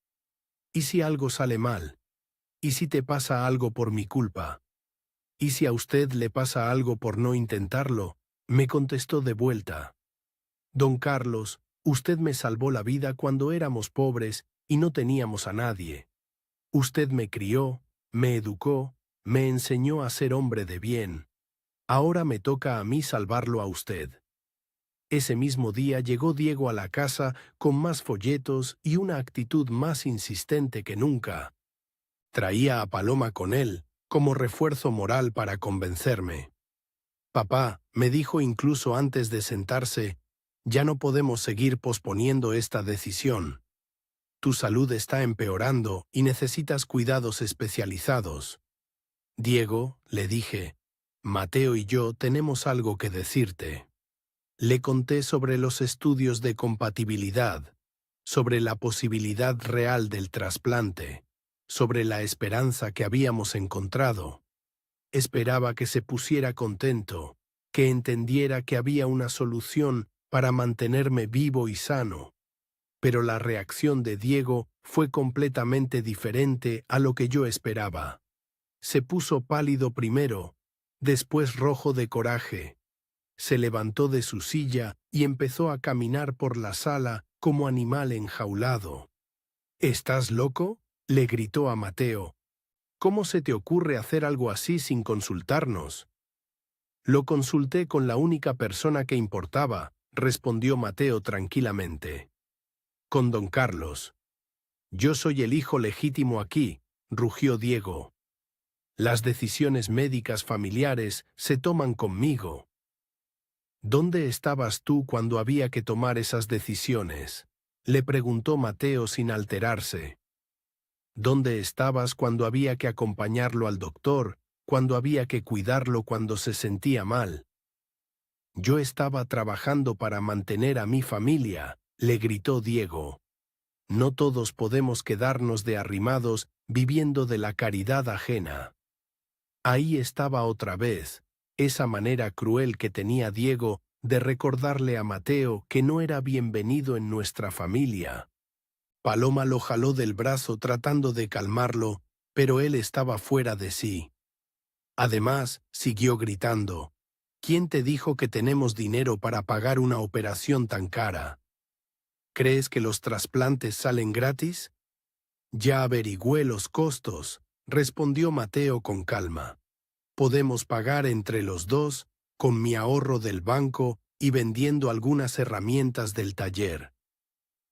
¿Y si algo sale mal? ¿Y si te pasa algo por mi culpa? ¿Y si a usted le pasa algo por no intentarlo? Me contestó de vuelta. Don Carlos, usted me salvó la vida cuando éramos pobres y no teníamos a nadie. Usted me crió, me educó, me enseñó a ser hombre de bien. Ahora me toca a mí salvarlo a usted. Ese mismo día llegó Diego a la casa con más folletos y una actitud más insistente que nunca. Traía a Paloma con él, como refuerzo moral para convencerme. Papá, me dijo incluso antes de sentarse, ya no podemos seguir posponiendo esta decisión. Tu salud está empeorando y necesitas cuidados especializados. Diego, le dije, Mateo y yo tenemos algo que decirte. Le conté sobre los estudios de compatibilidad, sobre la posibilidad real del trasplante, sobre la esperanza que habíamos encontrado. Esperaba que se pusiera contento, que entendiera que había una solución para mantenerme vivo y sano. Pero la reacción de Diego fue completamente diferente a lo que yo esperaba. Se puso pálido primero, después rojo de coraje. Se levantó de su silla y empezó a caminar por la sala como animal enjaulado. ¿Estás loco?, le gritó a Mateo. ¿Cómo se te ocurre hacer algo así sin consultarnos? Lo consulté con la única persona que importaba, respondió Mateo tranquilamente. Con don Carlos. Yo soy el hijo legítimo aquí, rugió Diego. Las decisiones médicas familiares se toman conmigo. ¿Dónde estabas tú cuando había que tomar esas decisiones?, le preguntó Mateo sin alterarse. ¿Dónde estabas cuando había que acompañarlo al doctor, cuando había que cuidarlo cuando se sentía mal? Yo estaba trabajando para mantener a mi familia, le gritó Diego. No todos podemos quedarnos de arrimados viviendo de la caridad ajena. Ahí estaba otra vez, esa manera cruel que tenía Diego de recordarle a Mateo que no era bienvenido en nuestra familia. Paloma lo jaló del brazo tratando de calmarlo, pero él estaba fuera de sí. Además, siguió gritando, ¿quién te dijo que tenemos dinero para pagar una operación tan cara? ¿Crees que los trasplantes salen gratis? Ya averigüé los costos, respondió Mateo con calma. Podemos pagar entre los dos, con mi ahorro del banco y vendiendo algunas herramientas del taller.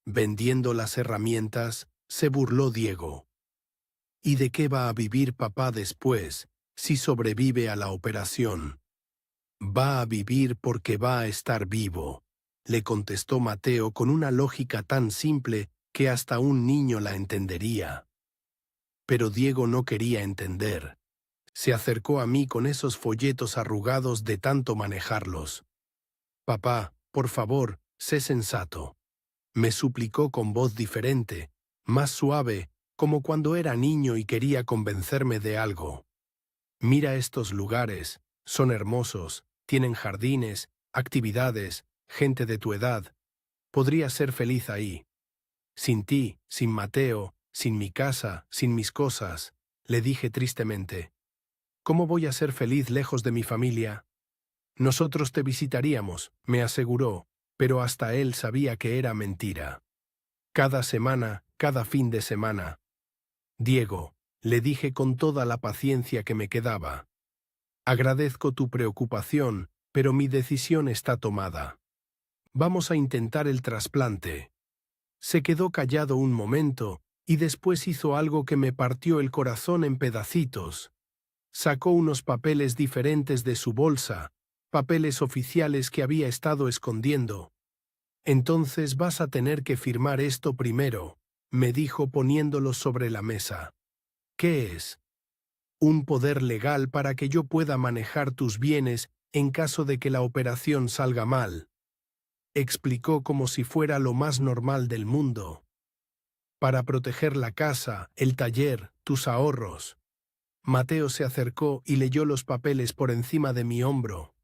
Vendiendo las herramientas, se burló Diego. ¿Y de qué va a vivir papá después, si sobrevive a la operación? Va a vivir porque va a estar vivo, le contestó Mateo con una lógica tan simple que hasta un niño la entendería. Pero Diego no quería entender. Se acercó a mí con esos folletos arrugados de tanto manejarlos. Papá, por favor, sé sensato. Me suplicó con voz diferente, más suave, como cuando era niño y quería convencerme de algo. Mira estos lugares, son hermosos, tienen jardines, actividades, gente de tu edad. Podrías ser feliz ahí. Sin ti, sin Mateo, sin mi casa, sin mis cosas, le dije tristemente. ¿Cómo voy a ser feliz lejos de mi familia? Nosotros te visitaríamos, me aseguró, pero hasta él sabía que era mentira. Cada semana, cada fin de semana. Diego, le dije con toda la paciencia que me quedaba. Agradezco tu preocupación, pero mi decisión está tomada. Vamos a intentar el trasplante. Se quedó callado un momento y después hizo algo que me partió el corazón en pedacitos. Sacó unos papeles diferentes de su bolsa, papeles oficiales que había estado escondiendo. Entonces vas a tener que firmar esto primero, me dijo poniéndolo sobre la mesa. ¿Qué es? Un poder legal para que yo pueda manejar tus bienes en caso de que la operación salga mal. Explicó como si fuera lo más normal del mundo. Para proteger la casa, el taller, tus ahorros. Mateo se acercó y leyó los papeles por encima de mi hombro.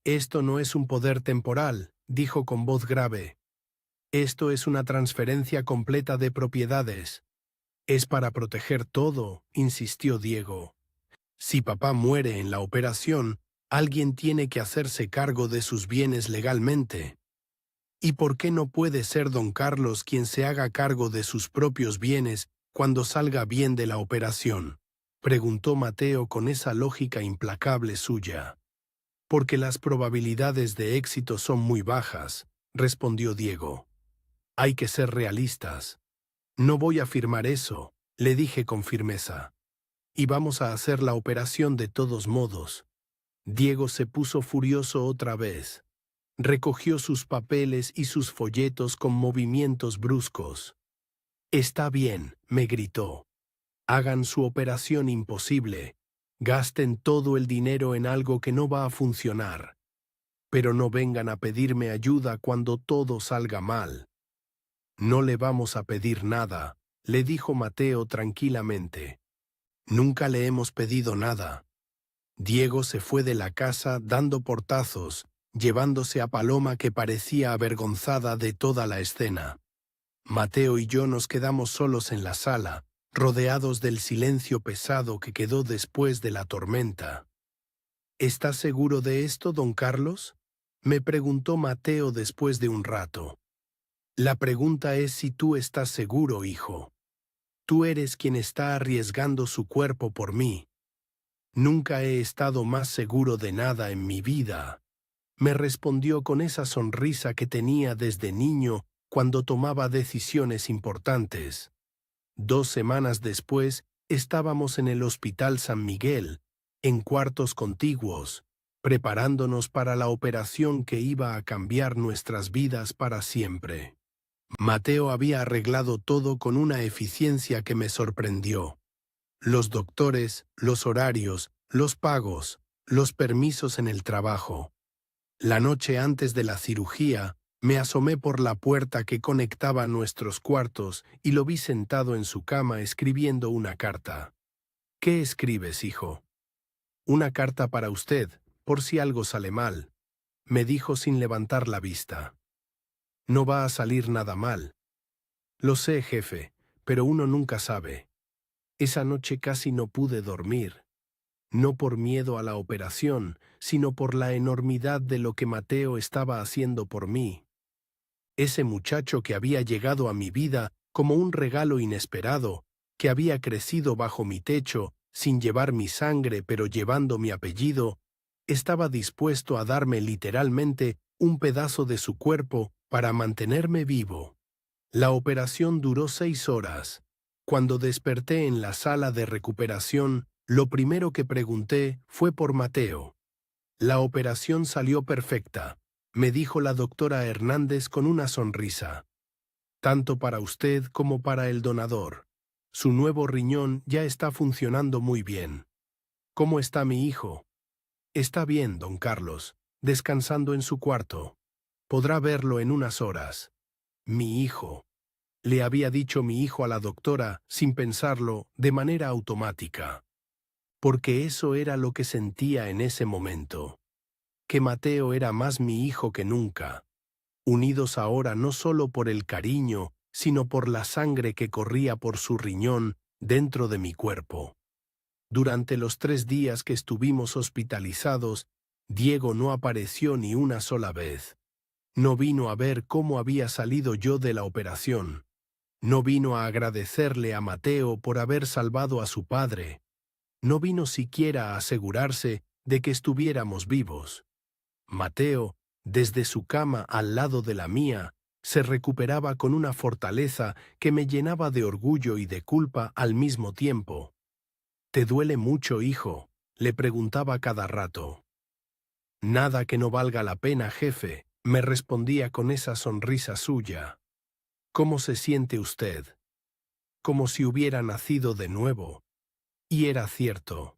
Esto no es un poder temporal, dijo con voz grave. Esto es una transferencia completa de propiedades. Es para proteger todo, insistió Diego. Si papá muere en la operación, alguien tiene que hacerse cargo de sus bienes legalmente. ¿Y por qué no puede ser don Carlos quien se haga cargo de sus propios bienes cuando salga bien de la operación? Preguntó Mateo con esa lógica implacable suya. Porque las probabilidades de éxito son muy bajas, respondió Diego. Hay que ser realistas. No voy a firmar eso, le dije con firmeza. Y vamos a hacer la operación de todos modos. Diego se puso furioso otra vez. Recogió sus papeles y sus folletos con movimientos bruscos. Está bien, me gritó. Hagan su operación imposible. Gasten todo el dinero en algo que no va a funcionar. Pero no vengan a pedirme ayuda cuando todo salga mal. No le vamos a pedir nada, le dijo Mateo tranquilamente. Nunca le hemos pedido nada. Diego se fue de la casa dando portazos, llevándose a Paloma que parecía avergonzada de toda la escena. Mateo y yo nos quedamos solos en la sala, rodeados del silencio pesado que quedó después de la tormenta. ¿Estás seguro de esto, don Carlos?, me preguntó Mateo después de un rato. La pregunta es si tú estás seguro, hijo. Tú eres quien está arriesgando su cuerpo por mí. Nunca he estado más seguro de nada en mi vida, me respondió con esa sonrisa que tenía desde niño cuando tomaba decisiones importantes. 2 semanas después, estábamos en el Hospital San Miguel, en cuartos contiguos, preparándonos para la operación que iba a cambiar nuestras vidas para siempre. Mateo había arreglado todo con una eficiencia que me sorprendió. Los doctores, los horarios, los pagos, los permisos en el trabajo. La noche antes de la cirugía, me asomé por la puerta que conectaba nuestros cuartos y lo vi sentado en su cama escribiendo una carta. ¿Qué escribes, hijo? Una carta para usted, por si algo sale mal, me dijo sin levantar la vista. No va a salir nada mal. Lo sé, jefe, pero uno nunca sabe. Esa noche casi no pude dormir. No por miedo a la operación, sino por la enormidad de lo que Mateo estaba haciendo por mí. Ese muchacho que había llegado a mi vida como un regalo inesperado, que había crecido bajo mi techo, sin llevar mi sangre pero llevando mi apellido, estaba dispuesto a darme literalmente un pedazo de su cuerpo para mantenerme vivo. La operación duró 6 horas. Cuando desperté en la sala de recuperación, lo primero que pregunté fue por Mateo. La operación salió perfecta, me dijo la doctora Hernández con una sonrisa. Tanto para usted como para el donador. Su nuevo riñón ya está funcionando muy bien. ¿Cómo está mi hijo? Está bien, don Carlos, descansando en su cuarto. Podrá verlo en unas horas. Mi hijo. Le había dicho mi hijo a la doctora, sin pensarlo, de manera automática. Porque eso era lo que sentía en ese momento. Que Mateo era más mi hijo que nunca. Unidos ahora no solo por el cariño, sino por la sangre que corría por su riñón dentro de mi cuerpo. Durante los 3 días que estuvimos hospitalizados, Diego no apareció ni una sola vez. No vino a ver cómo había salido yo de la operación. No vino a agradecerle a Mateo por haber salvado a su padre. No vino siquiera a asegurarse de que estuviéramos vivos. Mateo, desde su cama al lado de la mía, se recuperaba con una fortaleza que me llenaba de orgullo y de culpa al mismo tiempo. ¿Te duele mucho, hijo?, le preguntaba cada rato. Nada que no valga la pena, jefe, me respondía con esa sonrisa suya. ¿Cómo se siente usted? Como si hubiera nacido de nuevo. Y era cierto.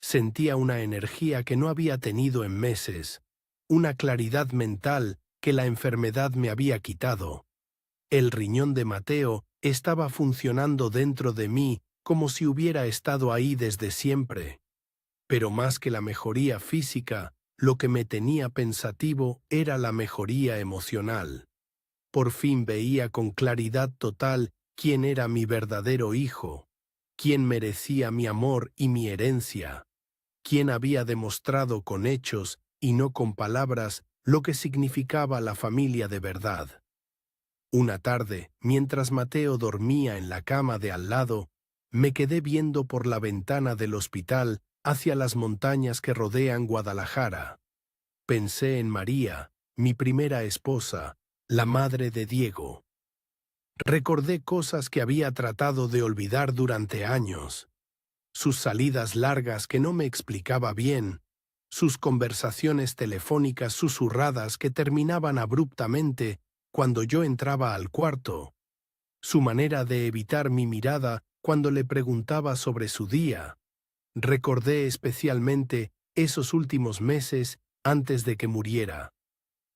Sentía una energía que no había tenido en meses, una claridad mental que la enfermedad me había quitado. El riñón de Mateo estaba funcionando dentro de mí como si hubiera estado ahí desde siempre. Pero más que la mejoría física, lo que me tenía pensativo era la mejoría emocional. Por fin veía con claridad total quién era mi verdadero hijo, quién merecía mi amor y mi herencia, quién había demostrado con hechos y no con palabras lo que significaba la familia de verdad. Una tarde, mientras Mateo dormía en la cama de al lado, me quedé viendo por la ventana del hospital hacia las montañas que rodean Guadalajara. Pensé en María, mi primera esposa, la madre de Diego. Recordé cosas que había tratado de olvidar durante años. Sus salidas largas que no me explicaba bien, sus conversaciones telefónicas susurradas que terminaban abruptamente cuando yo entraba al cuarto, su manera de evitar mi mirada cuando le preguntaba sobre su día. Recordé especialmente esos últimos meses antes de que muriera,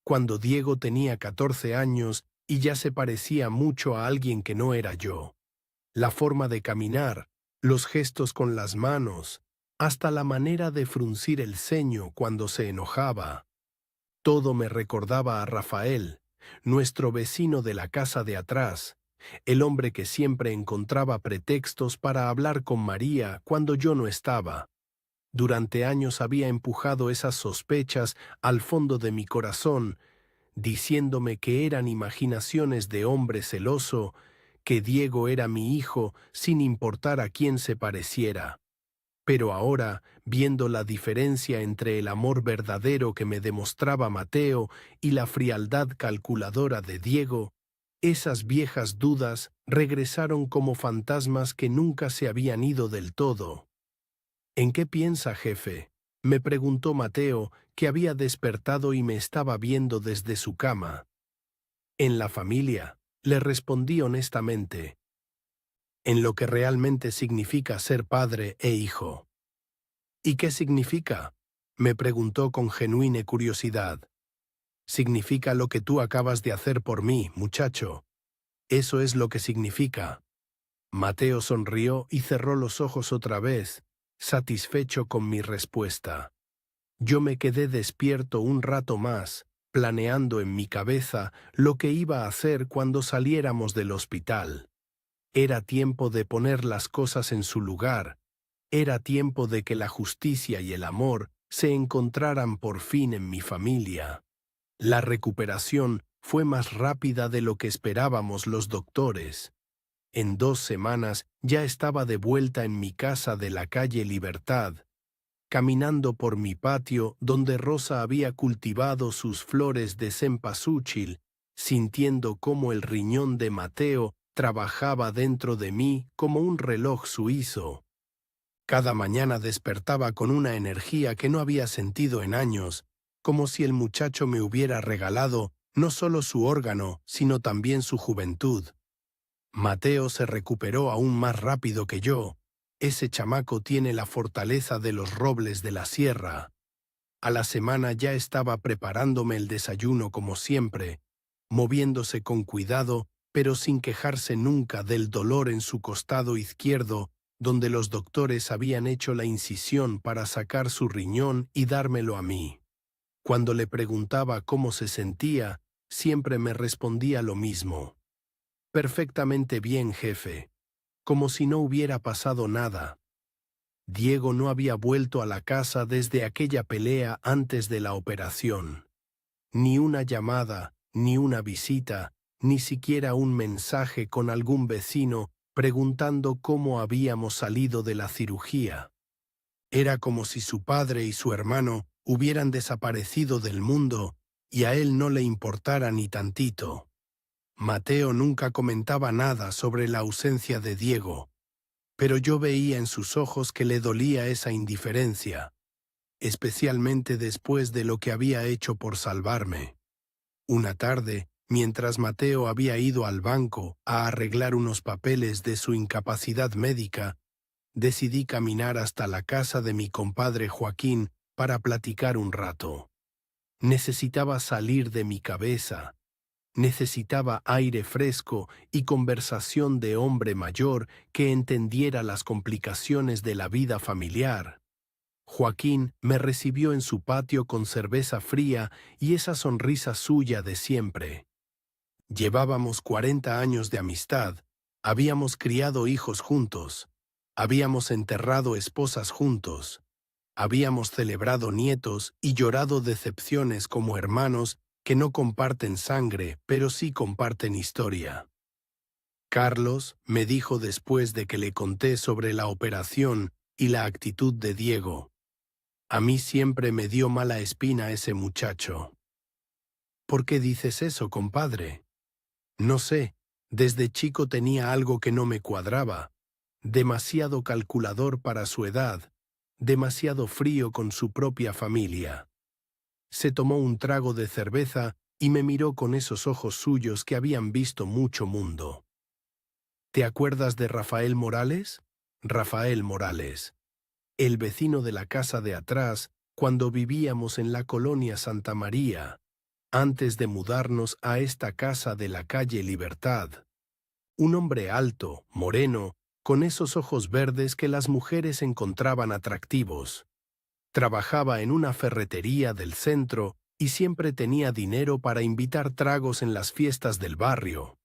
cuando Diego tenía 14 años y ya se parecía mucho a alguien que no era yo. La forma de caminar, los gestos con las manos, hasta la manera de fruncir el ceño cuando se enojaba. Todo me recordaba a Rafael, nuestro vecino de la casa de atrás, el hombre que siempre encontraba pretextos para hablar con María cuando yo no estaba. Durante años había empujado esas sospechas al fondo de mi corazón, diciéndome que eran imaginaciones de hombre celoso, que Diego era mi hijo sin importar a quién se pareciera. Pero ahora, viendo la diferencia entre el amor verdadero que me demostraba Mateo y la frialdad calculadora de Diego, esas viejas dudas regresaron como fantasmas que nunca se habían ido del todo. ¿En qué piensa, jefe?, me preguntó Mateo, que había despertado y me estaba viendo desde su cama. En la familia, le respondí honestamente. En lo que realmente significa ser padre e hijo. ¿Y qué significa?, me preguntó con genuina curiosidad. Significa lo que tú acabas de hacer por mí, muchacho. Eso es lo que significa. Mateo sonrió y cerró los ojos otra vez, satisfecho con mi respuesta. Yo me quedé despierto un rato más, planeando en mi cabeza lo que iba a hacer cuando saliéramos del hospital. Era tiempo de poner las cosas en su lugar. Era tiempo de que la justicia y el amor se encontraran por fin en mi familia. La recuperación fue más rápida de lo que esperábamos los doctores. En 2 semanas ya estaba de vuelta en mi casa de la calle Libertad, caminando por mi patio donde Rosa había cultivado sus flores de cempasúchil, sintiendo cómo el riñón de Mateo trabajaba dentro de mí como un reloj suizo. Cada mañana despertaba con una energía que no había sentido en años, como si el muchacho me hubiera regalado no solo su órgano, sino también su juventud. Mateo se recuperó aún más rápido que yo. Ese chamaco tiene la fortaleza de los robles de la sierra. A la semana ya estaba preparándome el desayuno como siempre, moviéndose con cuidado, pero sin quejarse nunca del dolor en su costado izquierdo, donde los doctores habían hecho la incisión para sacar su riñón y dármelo a mí. Cuando le preguntaba cómo se sentía, siempre me respondía lo mismo. Perfectamente bien, jefe. Como si no hubiera pasado nada. Diego no había vuelto a la casa desde aquella pelea antes de la operación. Ni una llamada, ni una visita, ni siquiera un mensaje con algún vecino preguntando cómo habíamos salido de la cirugía. Era como si su padre y su hermano hubieran desaparecido del mundo y a él no le importara ni tantito. Mateo nunca comentaba nada sobre la ausencia de Diego, pero yo veía en sus ojos que le dolía esa indiferencia, especialmente después de lo que había hecho por salvarme. Una tarde, mientras Mateo había ido al banco a arreglar unos papeles de su incapacidad médica, decidí caminar hasta la casa de mi compadre Joaquín para platicar un rato. Necesitaba salir de mi cabeza. Necesitaba aire fresco y conversación de hombre mayor que entendiera las complicaciones de la vida familiar. Joaquín me recibió en su patio con cerveza fría y esa sonrisa suya de siempre. Llevábamos 40 años de amistad, habíamos criado hijos juntos, habíamos enterrado esposas juntos, habíamos celebrado nietos y llorado decepciones como hermanos que no comparten sangre, pero sí comparten historia. Carlos me dijo después de que le conté sobre la operación y la actitud de Diego. A mí siempre me dio mala espina ese muchacho. ¿Por qué dices eso, compadre? No sé, desde chico tenía algo que no me cuadraba. Demasiado calculador para su edad, demasiado frío con su propia familia. Se tomó un trago de cerveza y me miró con esos ojos suyos que habían visto mucho mundo. ¿Te acuerdas de Rafael Morales? Rafael Morales, el vecino de la casa de atrás cuando vivíamos en la colonia Santa María, antes de mudarnos a esta casa de la calle Libertad. Un hombre alto, moreno, con esos ojos verdes que las mujeres encontraban atractivos. Trabajaba en una ferretería del centro y siempre tenía dinero para invitar tragos en las fiestas del barrio.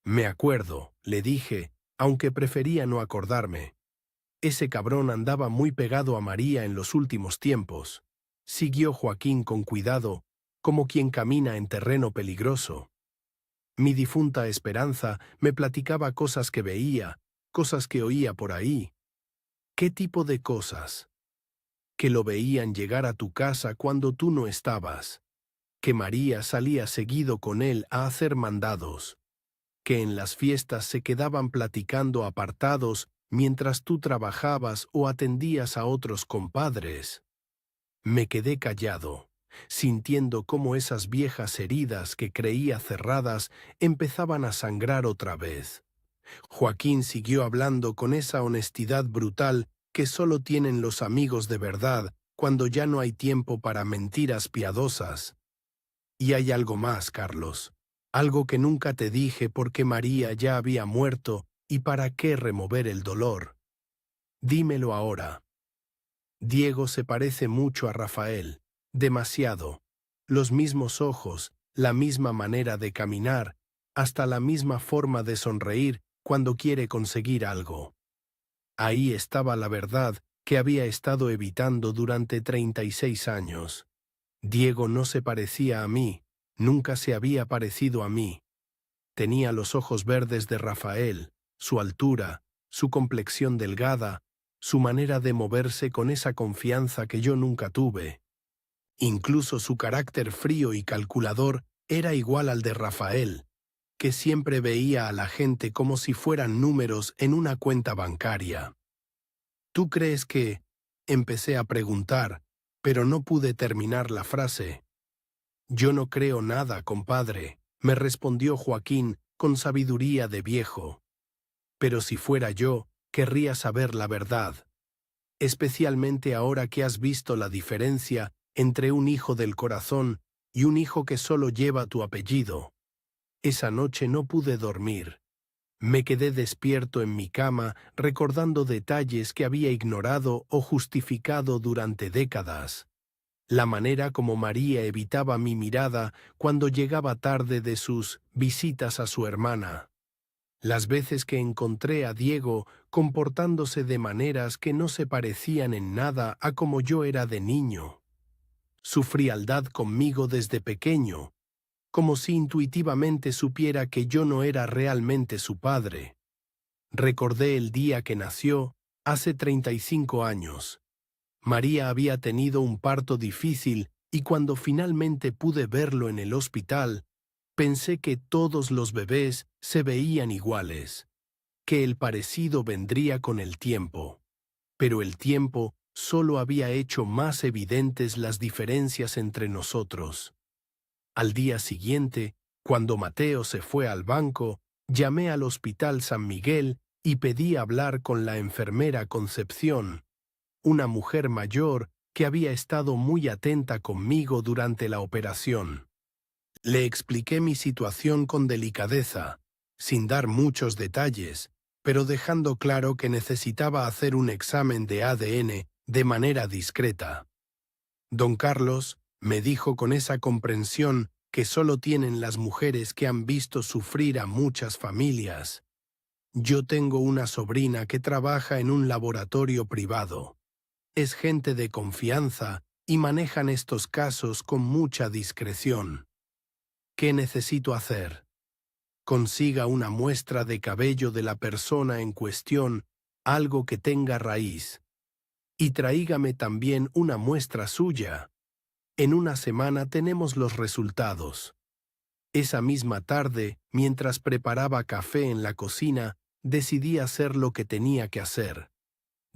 Me acuerdo, le dije, aunque prefería no acordarme. Ese cabrón andaba muy pegado a María en los últimos tiempos. Siguió Joaquín con cuidado, como quien camina en terreno peligroso. Mi difunta Esperanza me platicaba cosas que veía, cosas que oía por ahí. ¿Qué tipo de cosas? Que lo veían llegar a tu casa cuando tú no estabas, que María salía seguido con él a hacer mandados, que en las fiestas se quedaban platicando apartados mientras tú trabajabas o atendías a otros compadres. Me quedé callado, sintiendo cómo esas viejas heridas que creía cerradas empezaban a sangrar otra vez. Joaquín siguió hablando con esa honestidad brutal que solo tienen los amigos de verdad cuando ya no hay tiempo para mentiras piadosas. Y hay algo más, Carlos. Algo que nunca te dije porque María ya había muerto y para qué remover el dolor. Dímelo ahora. Diego se parece mucho a Rafael, demasiado. Los mismos ojos, la misma manera de caminar, hasta la misma forma de sonreír cuando quiere conseguir algo. Ahí estaba la verdad que había estado evitando durante 36 años. Diego no se parecía a mí, nunca se había parecido a mí. Tenía los ojos verdes de Rafael, su altura, su complexión delgada, su manera de moverse con esa confianza que yo nunca tuve. Incluso su carácter frío y calculador era igual al de Rafael, que siempre veía a la gente como si fueran números en una cuenta bancaria. ¿Tú crees que...? Empecé a preguntar, pero no pude terminar la frase. Yo no creo nada, compadre, me respondió Joaquín con sabiduría de viejo. Pero si fuera yo, querría saber la verdad. Especialmente ahora que has visto la diferencia entre un hijo del corazón y un hijo que solo lleva tu apellido. Esa noche no pude dormir. Me quedé despierto en mi cama recordando detalles que había ignorado o justificado durante décadas. La manera como María evitaba mi mirada cuando llegaba tarde de sus visitas a su hermana. Las veces que encontré a Diego comportándose de maneras que no se parecían en nada a como yo era de niño. Su frialdad conmigo desde pequeño, como si intuitivamente supiera que yo no era realmente su padre. Recordé el día que nació, hace 35 años. María había tenido un parto difícil y cuando finalmente pude verlo en el hospital, pensé que todos los bebés se veían iguales, que el parecido vendría con el tiempo. Pero el tiempo solo había hecho más evidentes las diferencias entre nosotros. Al día siguiente, cuando Mateo se fue al banco, llamé al Hospital San Miguel y pedí hablar con la enfermera Concepción, una mujer mayor que había estado muy atenta conmigo durante la operación. Le expliqué mi situación con delicadeza, sin dar muchos detalles, pero dejando claro que necesitaba hacer un examen de ADN de manera discreta. Don Carlos, me dijo con esa comprensión que solo tienen las mujeres que han visto sufrir a muchas familias. Yo tengo una sobrina que trabaja en un laboratorio privado. Es gente de confianza y manejan estos casos con mucha discreción. ¿Qué necesito hacer? Consiga una muestra de cabello de la persona en cuestión, algo que tenga raíz. Y tráigame también una muestra suya. En una semana tenemos los resultados. Esa misma tarde, mientras preparaba café en la cocina, decidí hacer lo que tenía que hacer.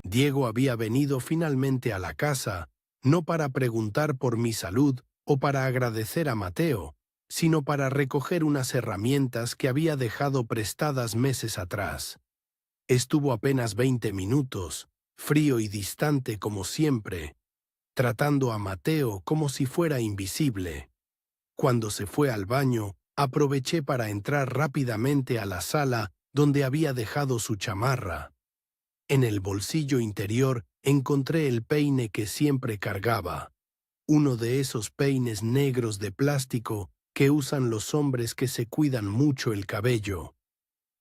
Diego había venido finalmente a la casa, no para preguntar por mi salud o para agradecer a Mateo, sino para recoger unas herramientas que había dejado prestadas meses atrás. Estuvo apenas 20 minutos, frío y distante como siempre, tratando a Mateo como si fuera invisible. Cuando se fue al baño, aproveché para entrar rápidamente a la sala donde había dejado su chamarra. En el bolsillo interior encontré el peine que siempre cargaba, uno de esos peines negros de plástico que usan los hombres que se cuidan mucho el cabello.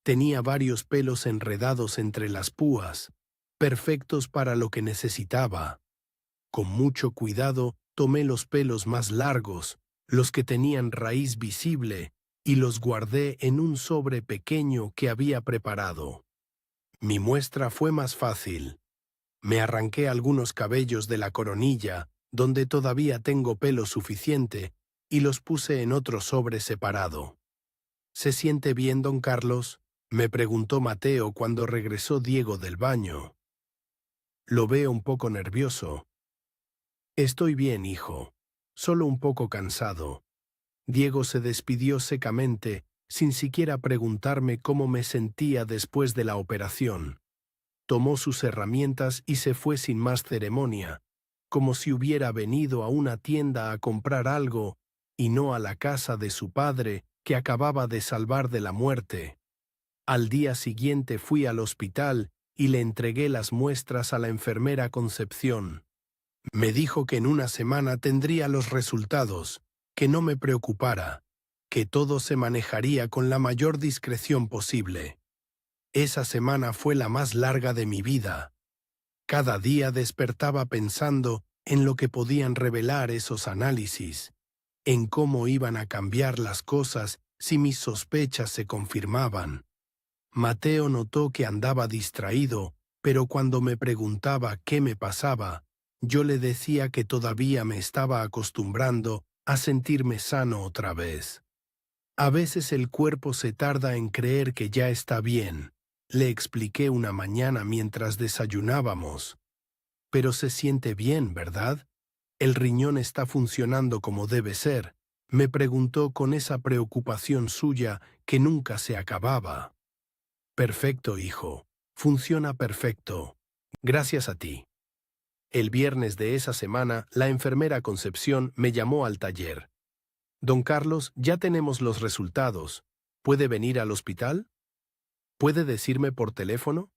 Tenía varios pelos enredados entre las púas, perfectos para lo que necesitaba. Con mucho cuidado tomé los pelos más largos, los que tenían raíz visible, y los guardé en un sobre pequeño que había preparado. Mi muestra fue más fácil. Me arranqué algunos cabellos de la coronilla, donde todavía tengo pelo suficiente, y los puse en otro sobre separado. ¿Se siente bien, don Carlos?, me preguntó Mateo cuando regresó Diego del baño. Lo veo un poco nervioso. Estoy bien, hijo. Solo un poco cansado. Diego se despidió secamente, sin siquiera preguntarme cómo me sentía después de la operación. Tomó sus herramientas y se fue sin más ceremonia, como si hubiera venido a una tienda a comprar algo y no a la casa de su padre, que acababa de salvar de la muerte. Al día siguiente fui al hospital y le entregué las muestras a la enfermera Concepción. Me dijo que en una semana tendría los resultados, que no me preocupara, que todo se manejaría con la mayor discreción posible. Esa semana fue la más larga de mi vida. Cada día despertaba pensando en lo que podían revelar esos análisis, en cómo iban a cambiar las cosas si mis sospechas se confirmaban. Mateo notó que andaba distraído, pero cuando me preguntaba qué me pasaba, yo le decía que todavía me estaba acostumbrando a sentirme sano otra vez. A veces el cuerpo se tarda en creer que ya está bien, le expliqué una mañana mientras desayunábamos. Pero se siente bien, ¿verdad? El riñón está funcionando como debe ser, me preguntó con esa preocupación suya que nunca se acababa. Perfecto, hijo. Funciona perfecto. Gracias a ti. El viernes de esa semana, la enfermera Concepción me llamó al taller. Don Carlos, ya tenemos los resultados. ¿Puede venir al hospital? ¿Puede decirme por teléfono?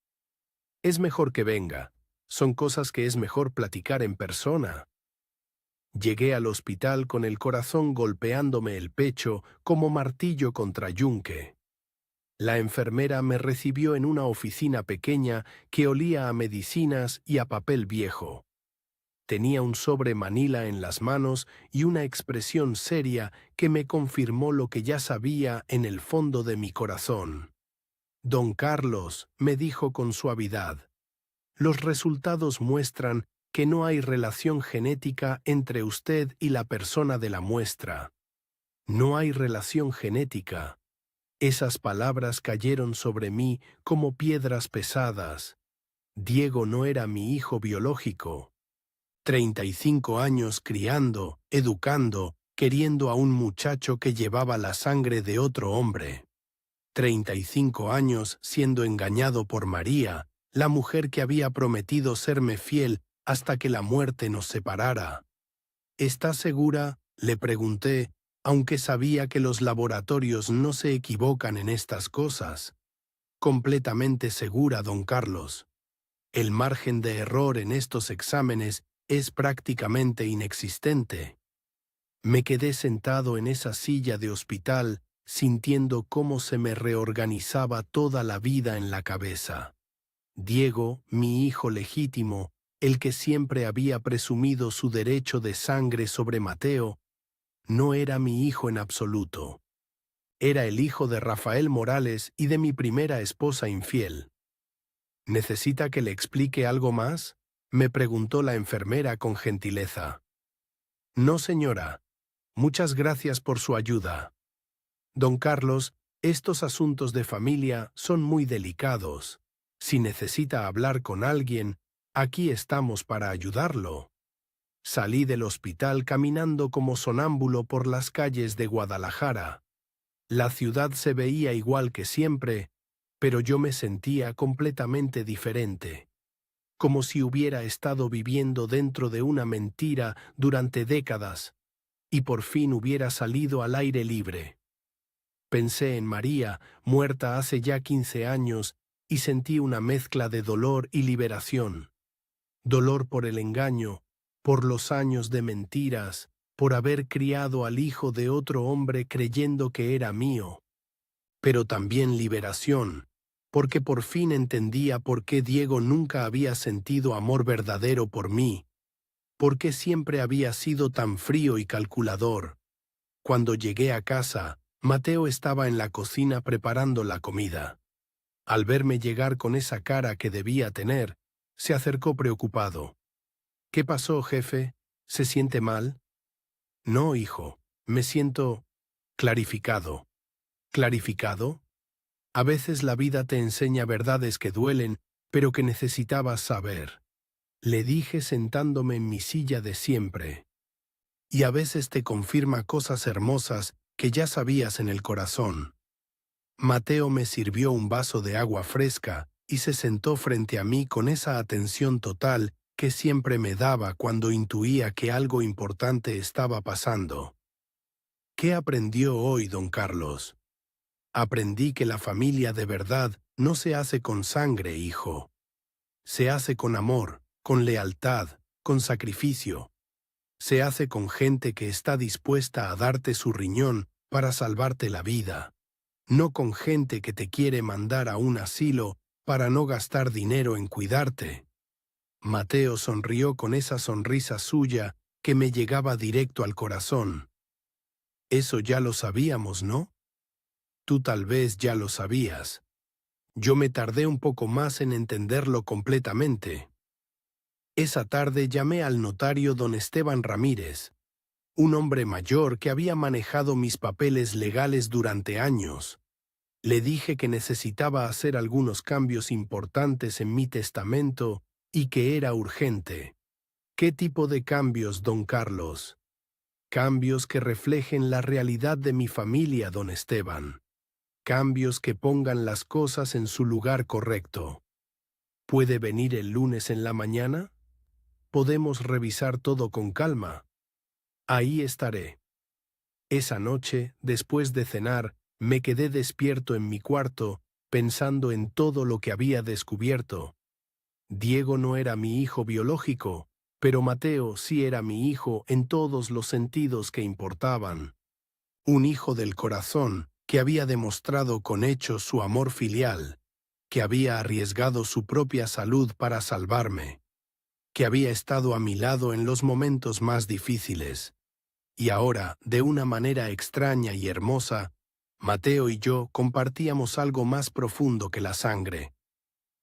Es mejor que venga. Son cosas que es mejor platicar en persona. Llegué al hospital con el corazón golpeándome el pecho como martillo contra yunque. La enfermera me recibió en una oficina pequeña que olía a medicinas y a papel viejo. Tenía un sobre manila en las manos y una expresión seria que me confirmó lo que ya sabía en el fondo de mi corazón. Don Carlos, me dijo con suavidad, los resultados muestran que no hay relación genética entre usted y la persona de la muestra. No hay relación genética. Esas palabras cayeron sobre mí como piedras pesadas. Diego no era mi hijo biológico. 35 años criando, educando, queriendo a un muchacho que llevaba la sangre de otro hombre. 35 años siendo engañado por María, la mujer que había prometido serme fiel hasta que la muerte nos separara. ¿Está segura?, le pregunté, aunque sabía que los laboratorios no se equivocan en estas cosas. Completamente segura, don Carlos. El margen de error en estos exámenes es prácticamente inexistente. Me quedé sentado en esa silla de hospital, sintiendo cómo se me reorganizaba toda la vida en la cabeza. Diego, mi hijo legítimo, el que siempre había presumido su derecho de sangre sobre Mateo, no era mi hijo en absoluto. Era el hijo de Rafael Morales y de mi primera esposa infiel. ¿Necesita que le explique algo más?, me preguntó la enfermera con gentileza. No, señora. Muchas gracias por su ayuda. Don Carlos, estos asuntos de familia son muy delicados. Si necesita hablar con alguien, aquí estamos para ayudarlo. Salí del hospital caminando como sonámbulo por las calles de Guadalajara. La ciudad se veía igual que siempre, pero yo me sentía completamente diferente, como si hubiera estado viviendo dentro de una mentira durante décadas, y por fin hubiera salido al aire libre. Pensé en María, muerta hace ya 15 años, y sentí una mezcla de dolor y liberación. Dolor por el engaño, por los años de mentiras, por haber criado al hijo de otro hombre creyendo que era mío. Pero también liberación, porque por fin entendía por qué Diego nunca había sentido amor verdadero por mí, por qué siempre había sido tan frío y calculador. Cuando llegué a casa, Mateo estaba en la cocina preparando la comida. Al verme llegar con esa cara que debía tener, se acercó preocupado. ¿Qué pasó, jefe? ¿Se siente mal? No, hijo, me siento clarificado. ¿Clarificado? A veces la vida te enseña verdades que duelen, pero que necesitabas saber. Le dije sentándome en mi silla de siempre. Y a veces te confirma cosas hermosas que ya sabías en el corazón. Mateo me sirvió un vaso de agua fresca y se sentó frente a mí con esa atención total que siempre me daba cuando intuía que algo importante estaba pasando. ¿Qué aprendió hoy, don Carlos? Aprendí que la familia de verdad no se hace con sangre, hijo. Se hace con amor, con lealtad, con sacrificio. Se hace con gente que está dispuesta a darte su riñón para salvarte la vida. No con gente que te quiere mandar a un asilo para no gastar dinero en cuidarte. Mateo sonrió con esa sonrisa suya que me llegaba directo al corazón. Eso ya lo sabíamos, ¿no? Tú tal vez ya lo sabías. Yo me tardé un poco más en entenderlo completamente. Esa tarde llamé al notario don Esteban Ramírez, un hombre mayor que había manejado mis papeles legales durante años. Le dije que necesitaba hacer algunos cambios importantes en mi testamento y que era urgente. ¿Qué tipo de cambios, don Carlos? Cambios que reflejen la realidad de mi familia, don Esteban. Cambios que pongan las cosas en su lugar correcto. ¿Puede venir el lunes en la mañana? Podemos revisar todo con calma. Ahí estaré. Esa noche, después de cenar, me quedé despierto en mi cuarto, pensando en todo lo que había descubierto. Diego no era mi hijo biológico, pero Mateo sí era mi hijo en todos los sentidos que importaban. Un hijo del corazón que había demostrado con hechos su amor filial, que había arriesgado su propia salud para salvarme, que había estado a mi lado en los momentos más difíciles. Y ahora, de una manera extraña y hermosa, Mateo y yo compartíamos algo más profundo que la sangre.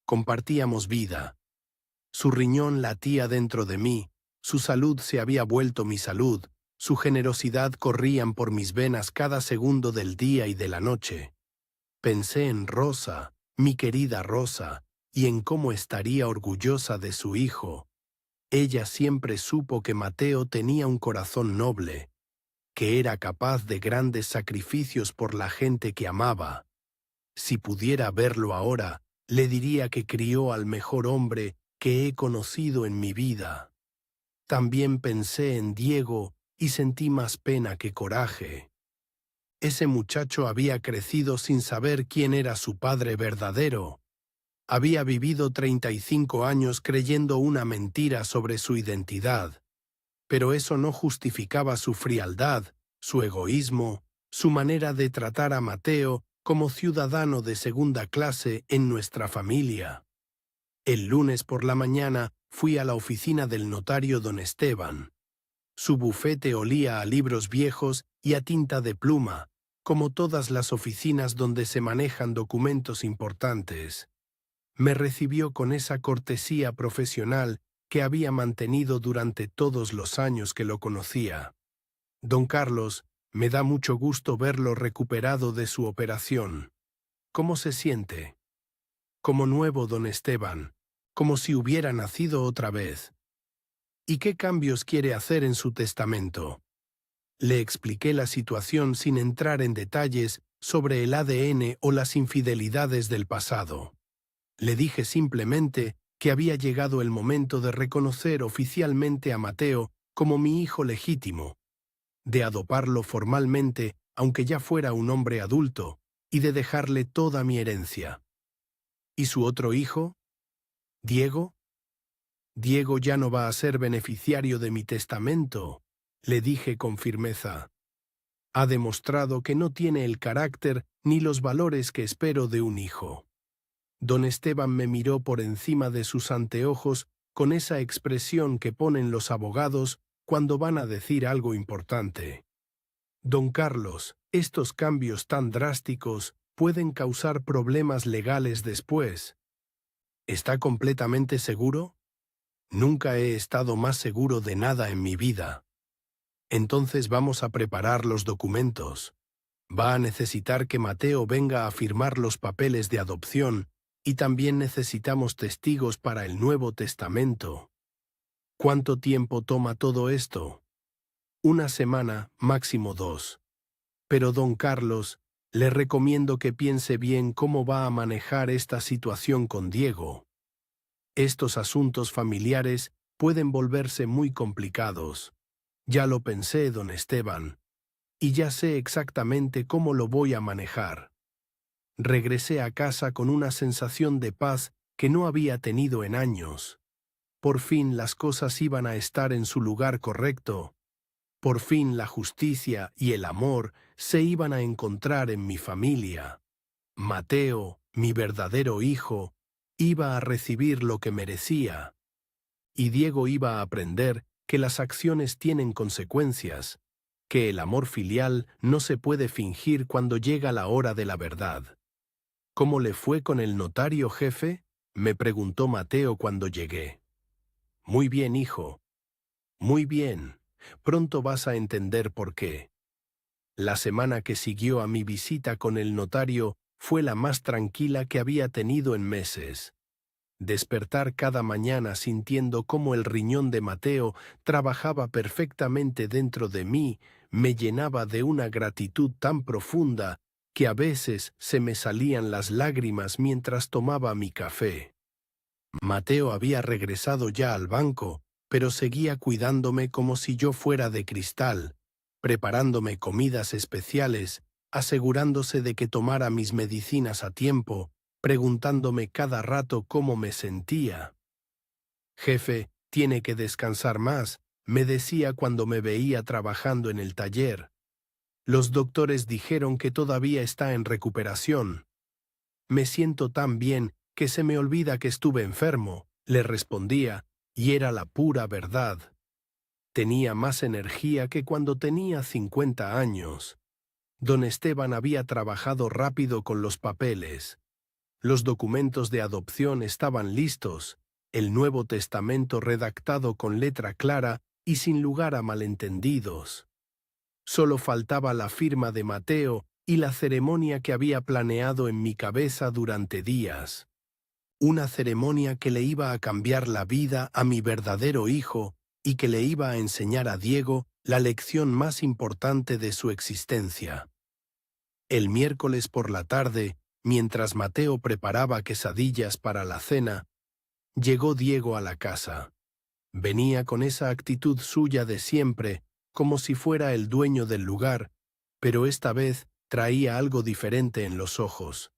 Compartíamos vida. Su riñón latía dentro de mí, su salud se había vuelto mi salud, su generosidad corrían por mis venas cada segundo del día y de la noche. Pensé en Rosa, mi querida Rosa, y en cómo estaría orgullosa de su hijo. Ella siempre supo que Mateo tenía un corazón noble, que era capaz de grandes sacrificios por la gente que amaba. Si pudiera verlo ahora, le diría que crió al mejor hombre que he conocido en mi vida. También pensé en Diego y sentí más pena que coraje. Ese muchacho había crecido sin saber quién era su padre verdadero. Había vivido 35 años creyendo una mentira sobre su identidad. Pero eso no justificaba su frialdad, su egoísmo, su manera de tratar a Mateo como ciudadano de segunda clase en nuestra familia. El lunes por la mañana fui a la oficina del notario don Esteban. Su bufete olía a libros viejos y a tinta de pluma, como todas las oficinas donde se manejan documentos importantes. Me recibió con esa cortesía profesional que había mantenido durante todos los años que lo conocía. Don Carlos, me da mucho gusto verlo recuperado de su operación. ¿Cómo se siente? Como nuevo, don Esteban, como si hubiera nacido otra vez. ¿Y qué cambios quiere hacer en su testamento? Le expliqué la situación sin entrar en detalles sobre el ADN o las infidelidades del pasado. Le dije simplemente que había llegado el momento de reconocer oficialmente a Mateo como mi hijo legítimo, de adoptarlo formalmente aunque ya fuera un hombre adulto, y de dejarle toda mi herencia. ¿Y su otro hijo? ¿Diego? Diego ya no va a ser beneficiario de mi testamento, le dije con firmeza. Ha demostrado que no tiene el carácter ni los valores que espero de un hijo. Don Esteban me miró por encima de sus anteojos con esa expresión que ponen los abogados cuando van a decir algo importante. Don Carlos, estos cambios tan drásticos pueden causar problemas legales después. ¿Está completamente seguro? Nunca he estado más seguro de nada en mi vida. Entonces vamos a preparar los documentos. Va a necesitar que Mateo venga a firmar los papeles de adopción y también necesitamos testigos para el Nuevo Testamento. ¿Cuánto tiempo toma todo esto? Una semana, máximo 2. Pero don Carlos, le recomiendo que piense bien cómo va a manejar esta situación con Diego. Estos asuntos familiares pueden volverse muy complicados. Ya lo pensé, don Esteban. y ya sé exactamente cómo lo voy a manejar. Regresé a casa con una sensación de paz que no había tenido en años. Por fin las cosas iban a estar en su lugar correcto. Por fin la justicia y el amor se iban a encontrar en mi familia. Mateo, mi verdadero hijo, iba a recibir lo que merecía. Y Diego iba a aprender que las acciones tienen consecuencias, que el amor filial no se puede fingir cuando llega la hora de la verdad. ¿Cómo le fue con el notario, jefe?, me preguntó Mateo cuando llegué. Muy bien, hijo. Muy bien. Pronto vas a entender por qué. La semana que siguió a mi visita con el notario fue la más tranquila que había tenido en meses. Despertar cada mañana sintiendo cómo el riñón de Mateo trabajaba perfectamente dentro de mí me llenaba de una gratitud tan profunda que a veces se me salían las lágrimas mientras tomaba mi café. Mateo había regresado ya al banco, pero seguía cuidándome como si yo fuera de cristal, preparándome comidas especiales, asegurándose de que tomara mis medicinas a tiempo, preguntándome cada rato cómo me sentía. Jefe, tiene que descansar más, me decía cuando me veía trabajando en el taller. Los doctores dijeron que todavía está en recuperación. Me siento tan bien que se me olvida que estuve enfermo, le respondía, y era la pura verdad. Tenía más energía que cuando tenía 50 años. Don Esteban había trabajado rápido con los papeles. Los documentos de adopción estaban listos, el Nuevo Testamento redactado con letra clara y sin lugar a malentendidos. Solo faltaba la firma de Mateo y la ceremonia que había planeado en mi cabeza durante días. Una ceremonia que le iba a cambiar la vida a mi verdadero hijo y que le iba a enseñar a Diego la lección más importante de su existencia. El miércoles por la tarde, mientras Mateo preparaba quesadillas para la cena, llegó Diego a la casa. Venía con esa actitud suya de siempre, como si fuera el dueño del lugar, pero esta vez traía algo diferente en los ojos,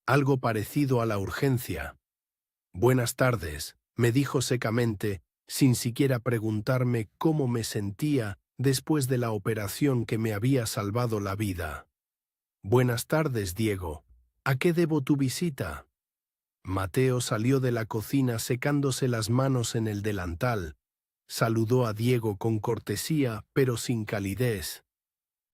algo parecido a la urgencia. Buenas tardes, me dijo secamente, sin siquiera preguntarme cómo me sentía después de la operación que me había salvado la vida. Buenas tardes, Diego. ¿A qué debo tu visita? Mateo salió de la cocina secándose las manos en el delantal. Saludó a Diego con cortesía, pero sin calidez.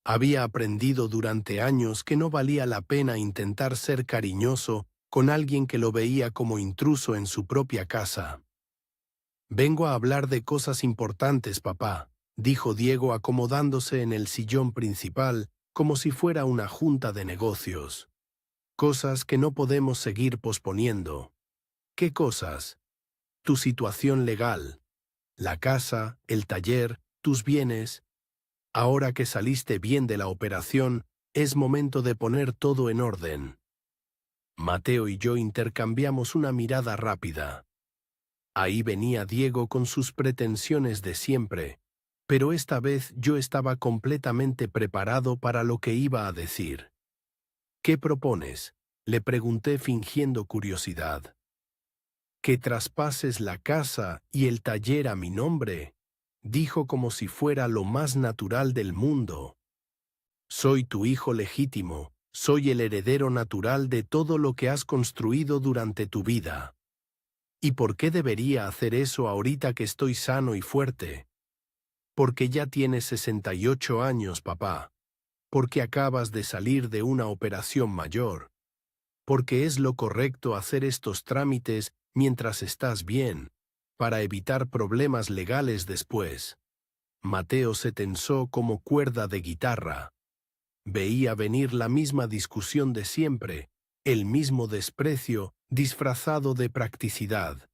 Había aprendido durante años que no valía la pena intentar ser cariñoso con alguien que lo veía como intruso en su propia casa. Vengo a hablar de cosas importantes, papá, dijo Diego acomodándose en el sillón principal como si fuera una junta de negocios. Cosas que no podemos seguir posponiendo. ¿Qué cosas? Tu situación legal, la casa, el taller, tus bienes. Ahora que saliste bien de la operación, es momento de poner todo en orden. Mateo y yo intercambiamos una mirada rápida. Ahí venía Diego con sus pretensiones de siempre, pero esta vez yo estaba completamente preparado para lo que iba a decir. ¿Qué propones?, le pregunté fingiendo curiosidad. Que traspases la casa y el taller a mi nombre, dijo como si fuera lo más natural del mundo. Soy tu hijo legítimo, soy el heredero natural de todo lo que has construido durante tu vida. ¿Y por qué debería hacer eso ahorita que estoy sano y fuerte? Porque ya tienes 68 años, papá. Porque acabas de salir de una operación mayor. Porque es lo correcto hacer estos trámites mientras estás bien, para evitar problemas legales después. Mateo se tensó como cuerda de guitarra. Veía venir la misma discusión de siempre, el mismo desprecio disfrazado de practicidad.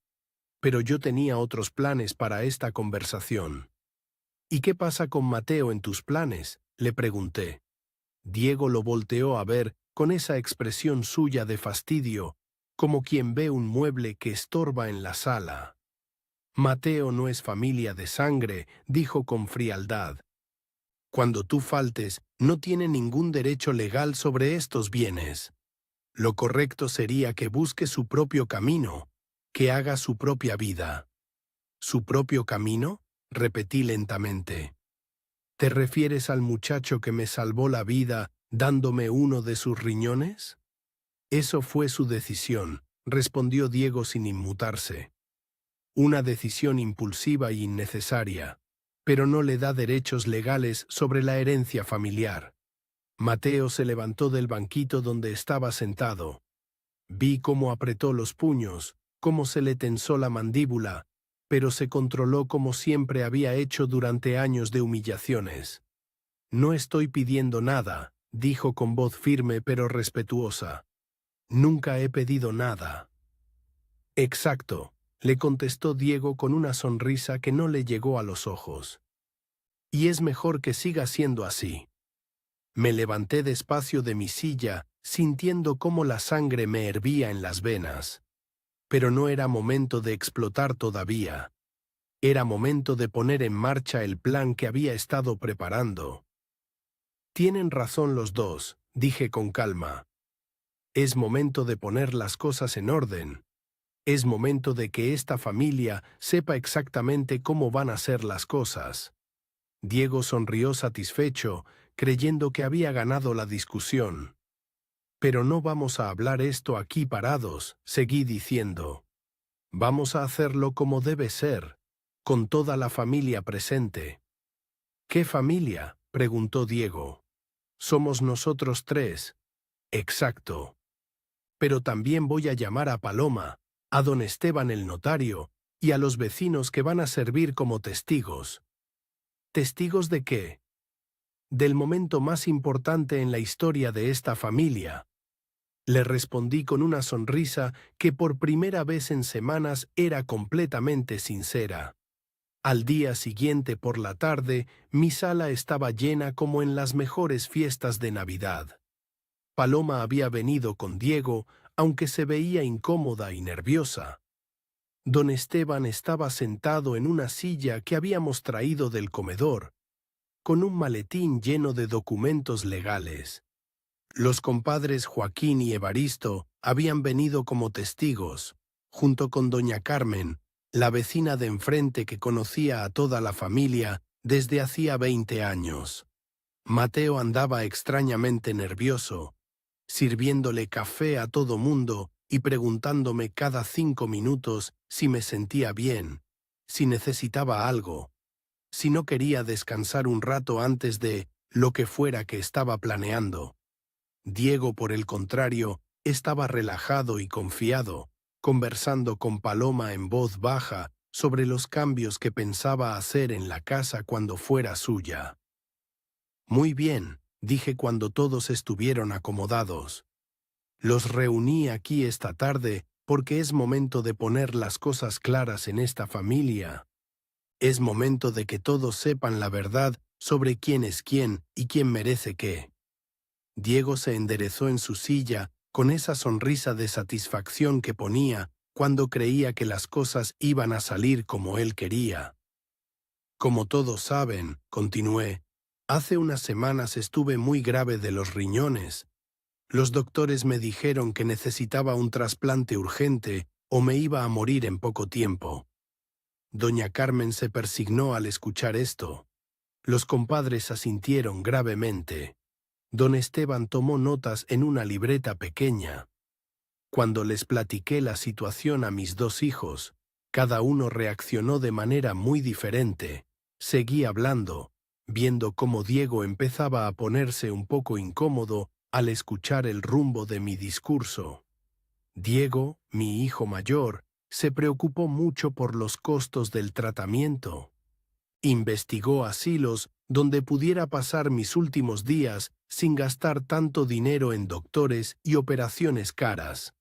Pero yo tenía otros planes para esta conversación. ¿Y qué pasa con Mateo en tus planes?, le pregunté. Diego lo volteó a ver con esa expresión suya de fastidio, como quien ve un mueble que estorba en la sala. Mateo no es familia de sangre, dijo con frialdad. Cuando tú faltes, No tiene ningún derecho legal sobre estos bienes. Lo correcto sería que busque su propio camino, que haga su propia vida. ¿Su propio camino?, repetí lentamente. ¿Te refieres al muchacho que me salvó la vida dándome uno de sus riñones? Eso fue su decisión, respondió Diego sin inmutarse. Una decisión impulsiva y innecesaria, pero no le da derechos legales sobre la herencia familiar. Mateo se levantó del banquito donde estaba sentado. Vi cómo apretó los puños, cómo se le tensó la mandíbula, pero se controló como siempre había hecho durante años de humillaciones. No estoy pidiendo nada, dijo con voz firme pero respetuosa. Nunca he pedido nada. Exacto, le contestó Diego con una sonrisa que no le llegó a los ojos. Y es mejor que siga siendo así. Me levanté despacio de mi silla, sintiendo cómo la sangre me hervía en las venas. Pero no era momento de explotar todavía. Era momento de poner en marcha el plan que había estado preparando. Tienen razón los dos, dije con calma. Es momento de poner las cosas en orden. Es momento de que esta familia sepa exactamente cómo van a ser las cosas. Diego sonrió satisfecho, creyendo que había ganado la discusión. Pero no vamos a hablar esto aquí parados, seguí diciendo. Vamos a hacerlo como debe ser, con toda la familia presente. ¿Qué familia?, preguntó Diego. Somos nosotros tres. Exacto. Pero también voy a llamar a Paloma, a don Esteban el notario, y a los vecinos que van a servir como testigos. ¿Testigos de qué? Del momento más importante en la historia de esta familia. Le respondí con una sonrisa que por primera vez en semanas era completamente sincera. Al día siguiente por la tarde, mi sala estaba llena como en las mejores fiestas de Navidad. Paloma había venido con Diego, aunque se veía incómoda y nerviosa. Don Esteban estaba sentado en una silla que habíamos traído del comedor, con un maletín lleno de documentos legales. Los compadres Joaquín y Evaristo habían venido como testigos, junto con doña Carmen, la vecina de enfrente que conocía a toda la familia desde hacía 20 años. Mateo andaba extrañamente nervioso, sirviéndole café a todo mundo y preguntándome cada 5 minutos si me sentía bien, si necesitaba algo, si no quería descansar un rato antes de lo que fuera que estaba planeando. Diego, por el contrario, estaba relajado y confiado, conversando con Paloma en voz baja sobre los cambios que pensaba hacer en la casa cuando fuera suya. Muy bien, dije cuando todos estuvieron acomodados. Los reuní aquí esta tarde porque es momento de poner las cosas claras en esta familia. Es momento de que todos sepan la verdad sobre quién es quién y quién merece qué. Diego se enderezó en su silla con esa sonrisa de satisfacción que ponía cuando creía que las cosas iban a salir como él quería. Como todos saben, continué, hace unas semanas estuve muy grave de los riñones. Los doctores me dijeron que necesitaba un trasplante urgente o me iba a morir en poco tiempo. Doña Carmen se persignó al escuchar esto. Los compadres asintieron gravemente. Don Esteban tomó notas en una libreta pequeña. Cuando les platiqué la situación a mis dos hijos, cada uno reaccionó de manera muy diferente. Seguí hablando, viendo cómo Diego empezaba a ponerse un poco incómodo al escuchar el rumbo de mi discurso. Diego, mi hijo mayor, se preocupó mucho por los costos del tratamiento. Investigó asilos donde pudiera pasar mis últimos días sin gastar tanto dinero en doctores y operaciones caras.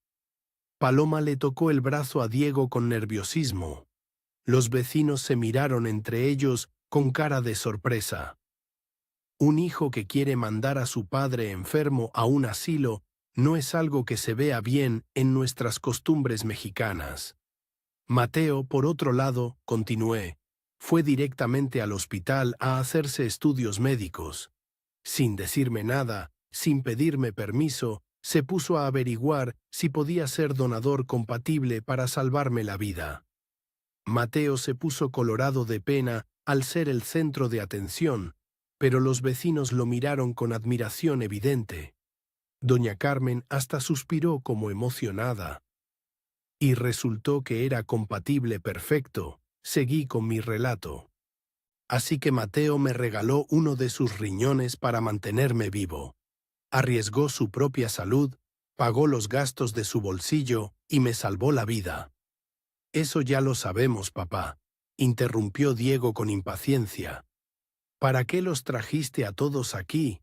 Paloma le tocó el brazo a Diego con nerviosismo. Los vecinos se miraron entre ellos con cara de sorpresa. Un hijo que quiere mandar a su padre enfermo a un asilo no es algo que se vea bien en nuestras costumbres mexicanas. Mateo, por otro lado, continué, fue directamente al hospital a hacerse estudios médicos. Sin decirme nada, sin pedirme permiso, se puso a averiguar si podía ser donador compatible para salvarme la vida. Mateo se puso colorado de pena al ser el centro de atención, pero los vecinos lo miraron con admiración evidente. Doña Carmen hasta suspiró como emocionada. Y resultó que era compatible perfecto. Seguí con mi relato. Así que Mateo me regaló uno de sus riñones para mantenerme vivo. Arriesgó su propia salud, pagó los gastos de su bolsillo y me salvó la vida. Eso ya lo sabemos, papá, interrumpió Diego con impaciencia. ¿Para qué los trajiste a todos aquí?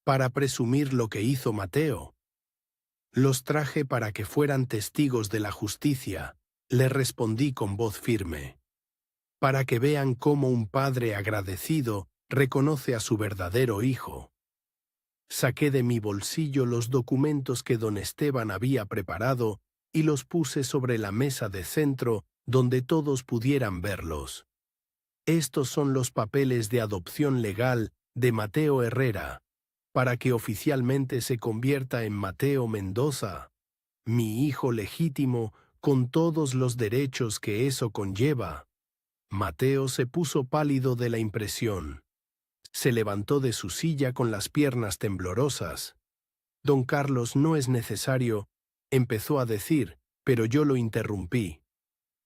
¿Para presumir lo que hizo Mateo? Los traje para que fueran testigos de la justicia, le respondí con voz firme. Para que vean cómo un padre agradecido reconoce a su verdadero hijo. Saqué de mi bolsillo los documentos que don Esteban había preparado y los puse sobre la mesa de centro donde todos pudieran verlos. Estos son los papeles de adopción legal de Mateo Herrera, para que oficialmente se convierta en Mateo Mendoza, mi hijo legítimo con todos los derechos que eso conlleva. Mateo se puso pálido de la impresión. Se levantó de su silla con las piernas temblorosas. Don Carlos, no es necesario, empezó a decir, pero yo lo interrumpí.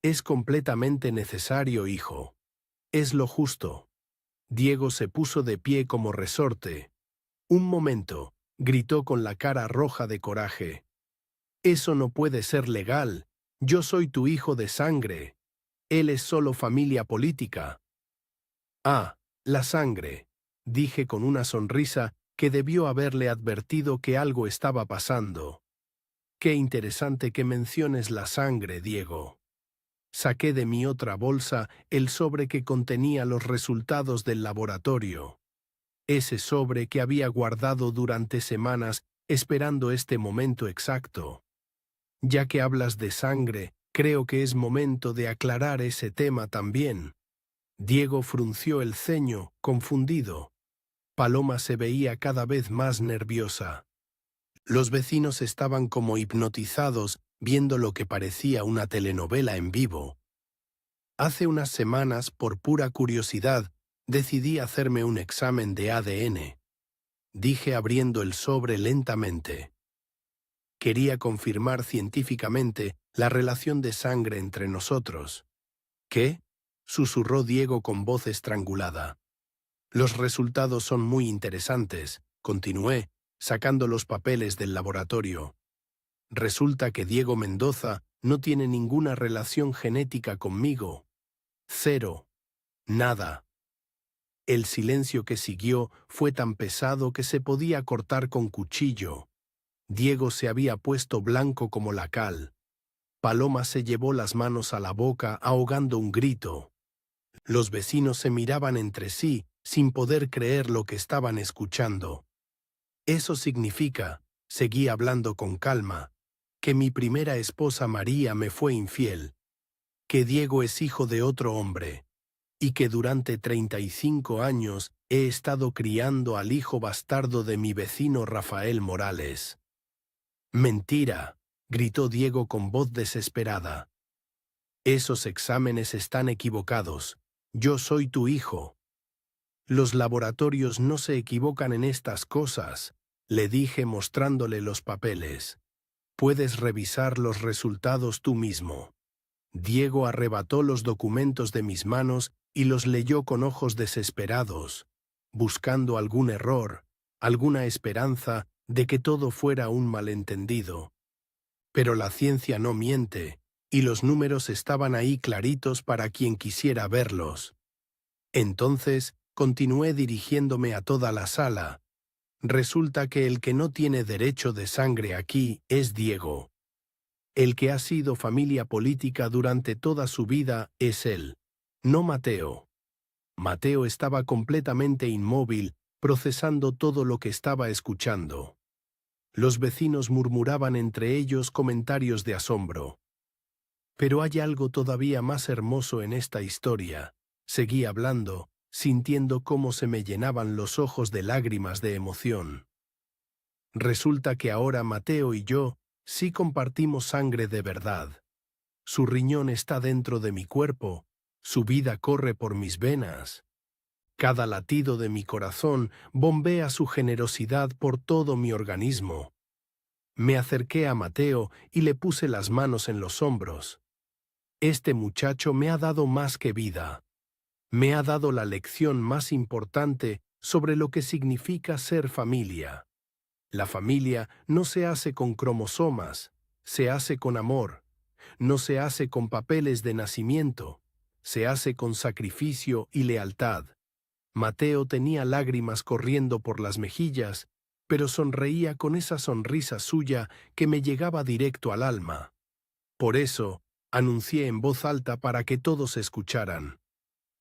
Es completamente necesario, hijo. Es lo justo. Diego se puso de pie como resorte. Un momento, gritó con la cara roja de coraje. Eso no puede ser legal. Yo soy tu hijo de sangre. Él es solo familia política. Ah, la sangre, dije con una sonrisa que debió haberle advertido que algo estaba pasando. Qué interesante que menciones la sangre, Diego. Saqué de mi otra bolsa el sobre que contenía los resultados del laboratorio. Ese sobre que había guardado durante semanas esperando este momento exacto. Ya que hablas de sangre, creo que es momento de aclarar ese tema también. Diego frunció el ceño, confundido. Paloma se veía cada vez más nerviosa. Los vecinos estaban como hipnotizados viendo lo que parecía una telenovela en vivo. Hace unas semanas, por pura curiosidad, decidí hacerme un examen de ADN. Dije abriendo el sobre lentamente. Quería confirmar científicamente la relación de sangre entre nosotros. ¿Qué? Susurró Diego con voz estrangulada. Los resultados son muy interesantes, continué, sacando los papeles del laboratorio. Resulta que Diego Mendoza no tiene ninguna relación genética conmigo. Cero. Nada. El silencio que siguió fue tan pesado que se podía cortar con cuchillo. Diego se había puesto blanco como la cal. Paloma se llevó las manos a la boca ahogando un grito. Los vecinos se miraban entre sí sin poder creer lo que estaban escuchando. Eso significa, seguí hablando con calma, que mi primera esposa María me fue infiel, que Diego es hijo de otro hombre, y que durante 35 años he estado criando al hijo bastardo de mi vecino Rafael Morales. Mentira, gritó Diego con voz desesperada. Esos exámenes están equivocados. Yo soy tu hijo. Los laboratorios no se equivocan en estas cosas, le dije mostrándole los papeles. Puedes revisar los resultados tú mismo. Diego arrebató los documentos de mis manos y los leyó con ojos desesperados, buscando algún error, alguna esperanza de que todo fuera un malentendido. Pero la ciencia no miente, y los números estaban ahí claritos para quien quisiera verlos. Entonces, continué dirigiéndome a toda la sala. Resulta que el que no tiene derecho de sangre aquí es Diego. El que ha sido familia política durante toda su vida es él, no Mateo. Mateo estaba completamente inmóvil, procesando todo lo que estaba escuchando. Los vecinos murmuraban entre ellos comentarios de asombro. Pero hay algo todavía más hermoso en esta historia, seguí hablando, sintiendo cómo se me llenaban los ojos de lágrimas de emoción. Resulta que ahora Mateo y yo sí compartimos sangre de verdad. Su riñón está dentro de mi cuerpo, su vida corre por mis venas. Cada latido de mi corazón bombea su generosidad por todo mi organismo. Me acerqué a Mateo y le puse las manos en los hombros. Este muchacho me ha dado más que vida. Me ha dado la lección más importante sobre lo que significa ser familia. La familia no se hace con cromosomas, se hace con amor. No se hace con papeles de nacimiento, se hace con sacrificio y lealtad. Mateo tenía lágrimas corriendo por las mejillas, pero sonreía con esa sonrisa suya que me llegaba directo al alma. Por eso, anuncié en voz alta para que todos escucharan.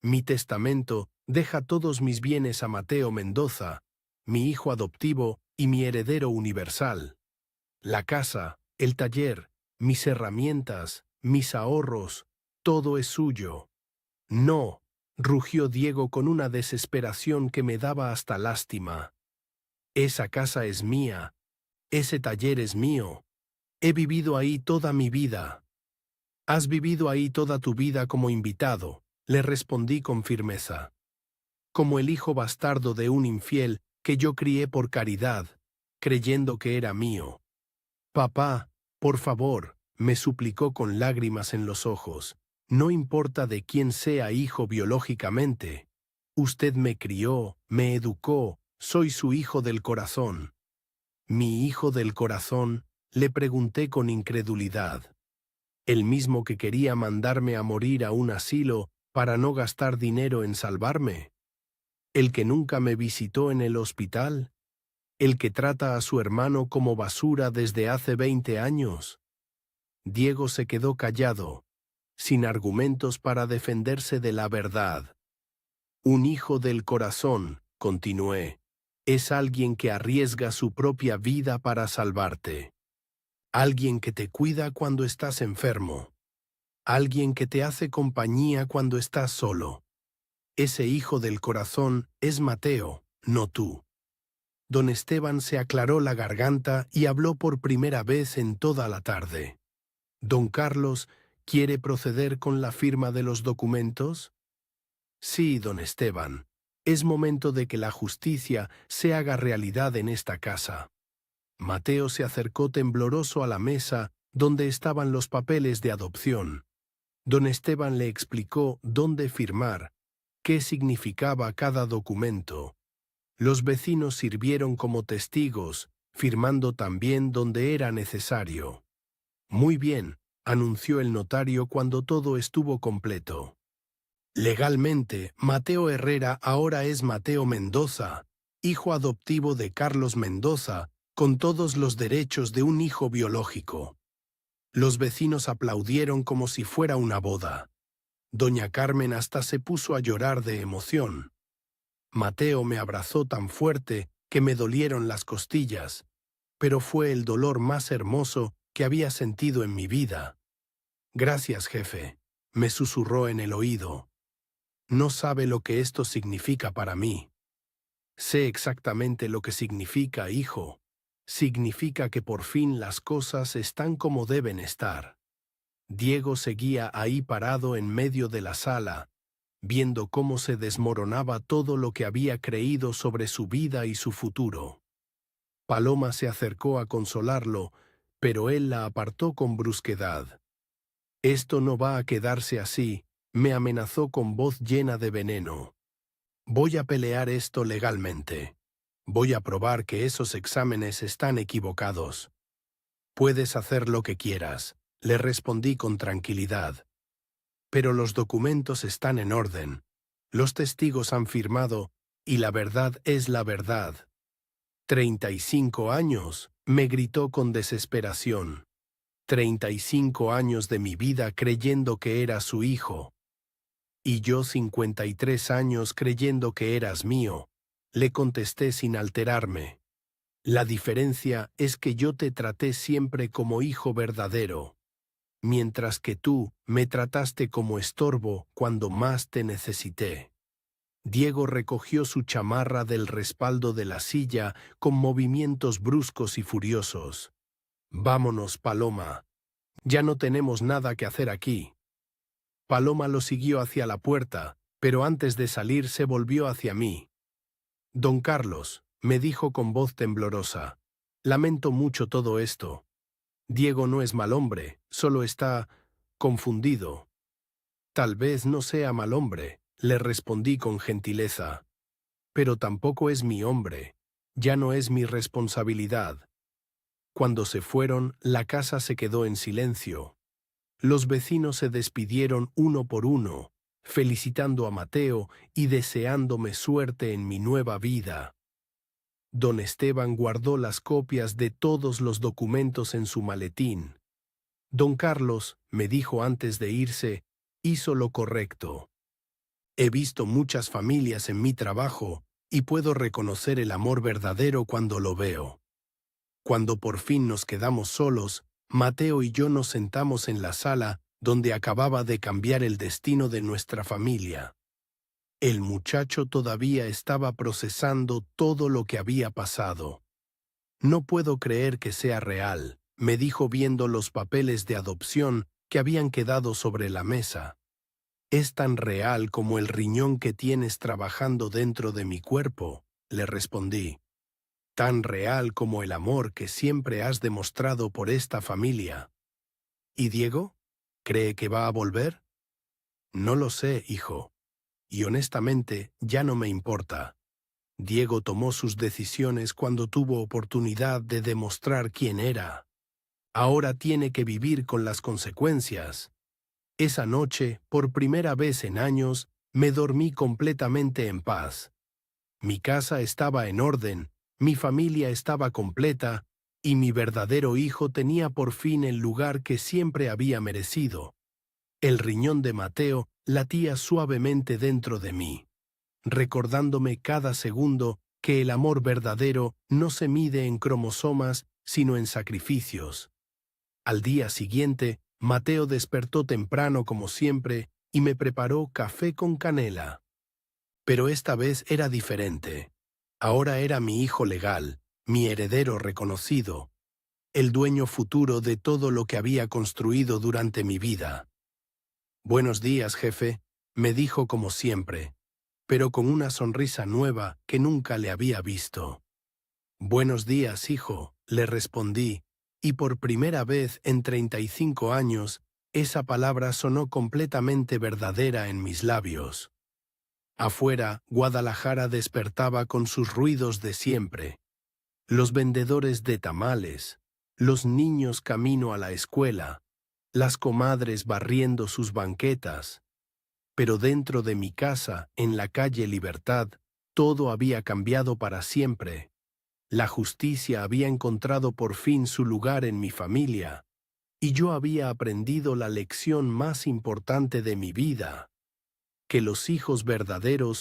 Mi testamento deja todos mis bienes a Mateo Mendoza, mi hijo adoptivo y mi heredero universal. La casa, el taller, mis herramientas, mis ahorros, todo es suyo. No, rugió Diego con una desesperación que me daba hasta lástima. Esa casa es mía, ese taller es mío. He vivido ahí toda mi vida. Has vivido ahí toda tu vida como invitado, le respondí con firmeza. Como el hijo bastardo de un infiel que yo crié por caridad, creyendo que era mío. Papá, por favor, me suplicó con lágrimas en los ojos, no importa de quién sea hijo biológicamente. Usted me crió, me educó, soy su hijo del corazón. ¿Mi hijo del corazón? Le pregunté con incredulidad. ¿El mismo que quería mandarme a morir a un asilo para no gastar dinero en salvarme? ¿El que nunca me visitó en el hospital? ¿El que trata a su hermano como basura desde hace 20 años? Diego se quedó callado, sin argumentos para defenderse de la verdad. Un hijo del corazón, continué, es alguien que arriesga su propia vida para salvarte. Alguien que te cuida cuando estás enfermo. Alguien que te hace compañía cuando estás solo. Ese hijo del corazón es Mateo, no tú. Don Esteban se aclaró la garganta y habló por primera vez en toda la tarde. Don Carlos, ¿quiere proceder con la firma de los documentos? Sí, don Esteban. Es momento de que la justicia se haga realidad en esta casa. Mateo se acercó tembloroso a la mesa donde estaban los papeles de adopción. Don Esteban le explicó dónde firmar, qué significaba cada documento. Los vecinos sirvieron como testigos, firmando también donde era necesario. Muy bien, anunció el notario cuando todo estuvo completo. Legalmente, Mateo Herrera ahora es Mateo Mendoza, hijo adoptivo de Carlos Mendoza, con todos los derechos de un hijo biológico. Los vecinos aplaudieron como si fuera una boda. Doña Carmen hasta se puso a llorar de emoción. Mateo me abrazó tan fuerte que me dolieron las costillas, pero fue el dolor más hermoso que había sentido en mi vida. Gracias, jefe, me susurró en el oído. No sabe lo que esto significa para mí. Sé exactamente lo que significa, hijo. Significa que por fin las cosas están como deben estar. Diego seguía ahí parado en medio de la sala, viendo cómo se desmoronaba todo lo que había creído sobre su vida y su futuro. Paloma se acercó a consolarlo, pero él la apartó con brusquedad. Esto no va a quedarse así, me amenazó con voz llena de veneno. Voy a pelear esto legalmente. Voy a probar que esos exámenes están equivocados. Puedes hacer lo que quieras, le respondí con tranquilidad. Pero los documentos están en orden. Los testigos han firmado, y la verdad es la verdad. 35 años, me gritó con desesperación. 35 años de mi vida creyendo que era su hijo. Y yo 53 años creyendo que eras mío, le contesté sin alterarme. La diferencia es que yo te traté siempre como hijo verdadero, mientras que tú me trataste como estorbo cuando más te necesité. Diego recogió su chamarra del respaldo de la silla con movimientos bruscos y furiosos. «Vámonos, Paloma. Ya no tenemos nada que hacer aquí». Paloma lo siguió hacia la puerta, pero antes de salir se volvió hacia mí. «Don Carlos», me dijo con voz temblorosa, «lamento mucho todo esto. Diego no es mal hombre, solo está confundido». «Tal vez no sea mal hombre», le respondí con gentileza. «Pero tampoco es mi hombre. Ya no es mi responsabilidad». Cuando se fueron, la casa se quedó en silencio. Los vecinos se despidieron uno por uno, felicitando a Mateo y deseándome suerte en mi nueva vida. Don Esteban guardó las copias de todos los documentos en su maletín. Don Carlos, me dijo antes de irse, hizo lo correcto. He visto muchas familias en mi trabajo y puedo reconocer el amor verdadero cuando lo veo. Cuando por fin nos quedamos solos, Mateo y yo nos sentamos en la sala donde acababa de cambiar el destino de nuestra familia. El muchacho todavía estaba procesando todo lo que había pasado. «No puedo creer que sea real», me dijo viendo los papeles de adopción que habían quedado sobre la mesa. «Es tan real como el riñón que tienes trabajando dentro de mi cuerpo», le respondí. «Tan real como el amor que siempre has demostrado por esta familia». «¿Y Diego? ¿Cree que va a volver?» «No lo sé, hijo. Y honestamente ya no me importa. Diego tomó sus decisiones cuando tuvo oportunidad de demostrar quién era. Ahora tiene que vivir con las consecuencias». Esa noche, por primera vez en años, me dormí completamente en paz. Mi casa estaba en orden, mi familia estaba completa, y mi verdadero hijo tenía por fin el lugar que siempre había merecido. El riñón de Mateo latía suavemente dentro de mí, recordándome cada segundo que el amor verdadero no se mide en cromosomas, sino en sacrificios. Al día siguiente, Mateo despertó temprano como siempre y me preparó café con canela. Pero esta vez era diferente. Ahora era mi hijo legal, mi heredero reconocido, el dueño futuro de todo lo que había construido durante mi vida. «Buenos días, jefe», me dijo como siempre, pero con una sonrisa nueva que nunca le había visto. «Buenos días, hijo», le respondí, y por primera vez en 35 años, esa palabra sonó completamente verdadera en mis labios. Afuera, Guadalajara despertaba con sus ruidos de siempre. Los vendedores de tamales, los niños camino a la escuela, las comadres barriendo sus banquetas. Pero dentro de mi casa, en la calle Libertad, todo había cambiado para siempre. La justicia había encontrado por fin su lugar en mi familia, y yo había aprendido la lección más importante de mi vida, que los hijos verdaderos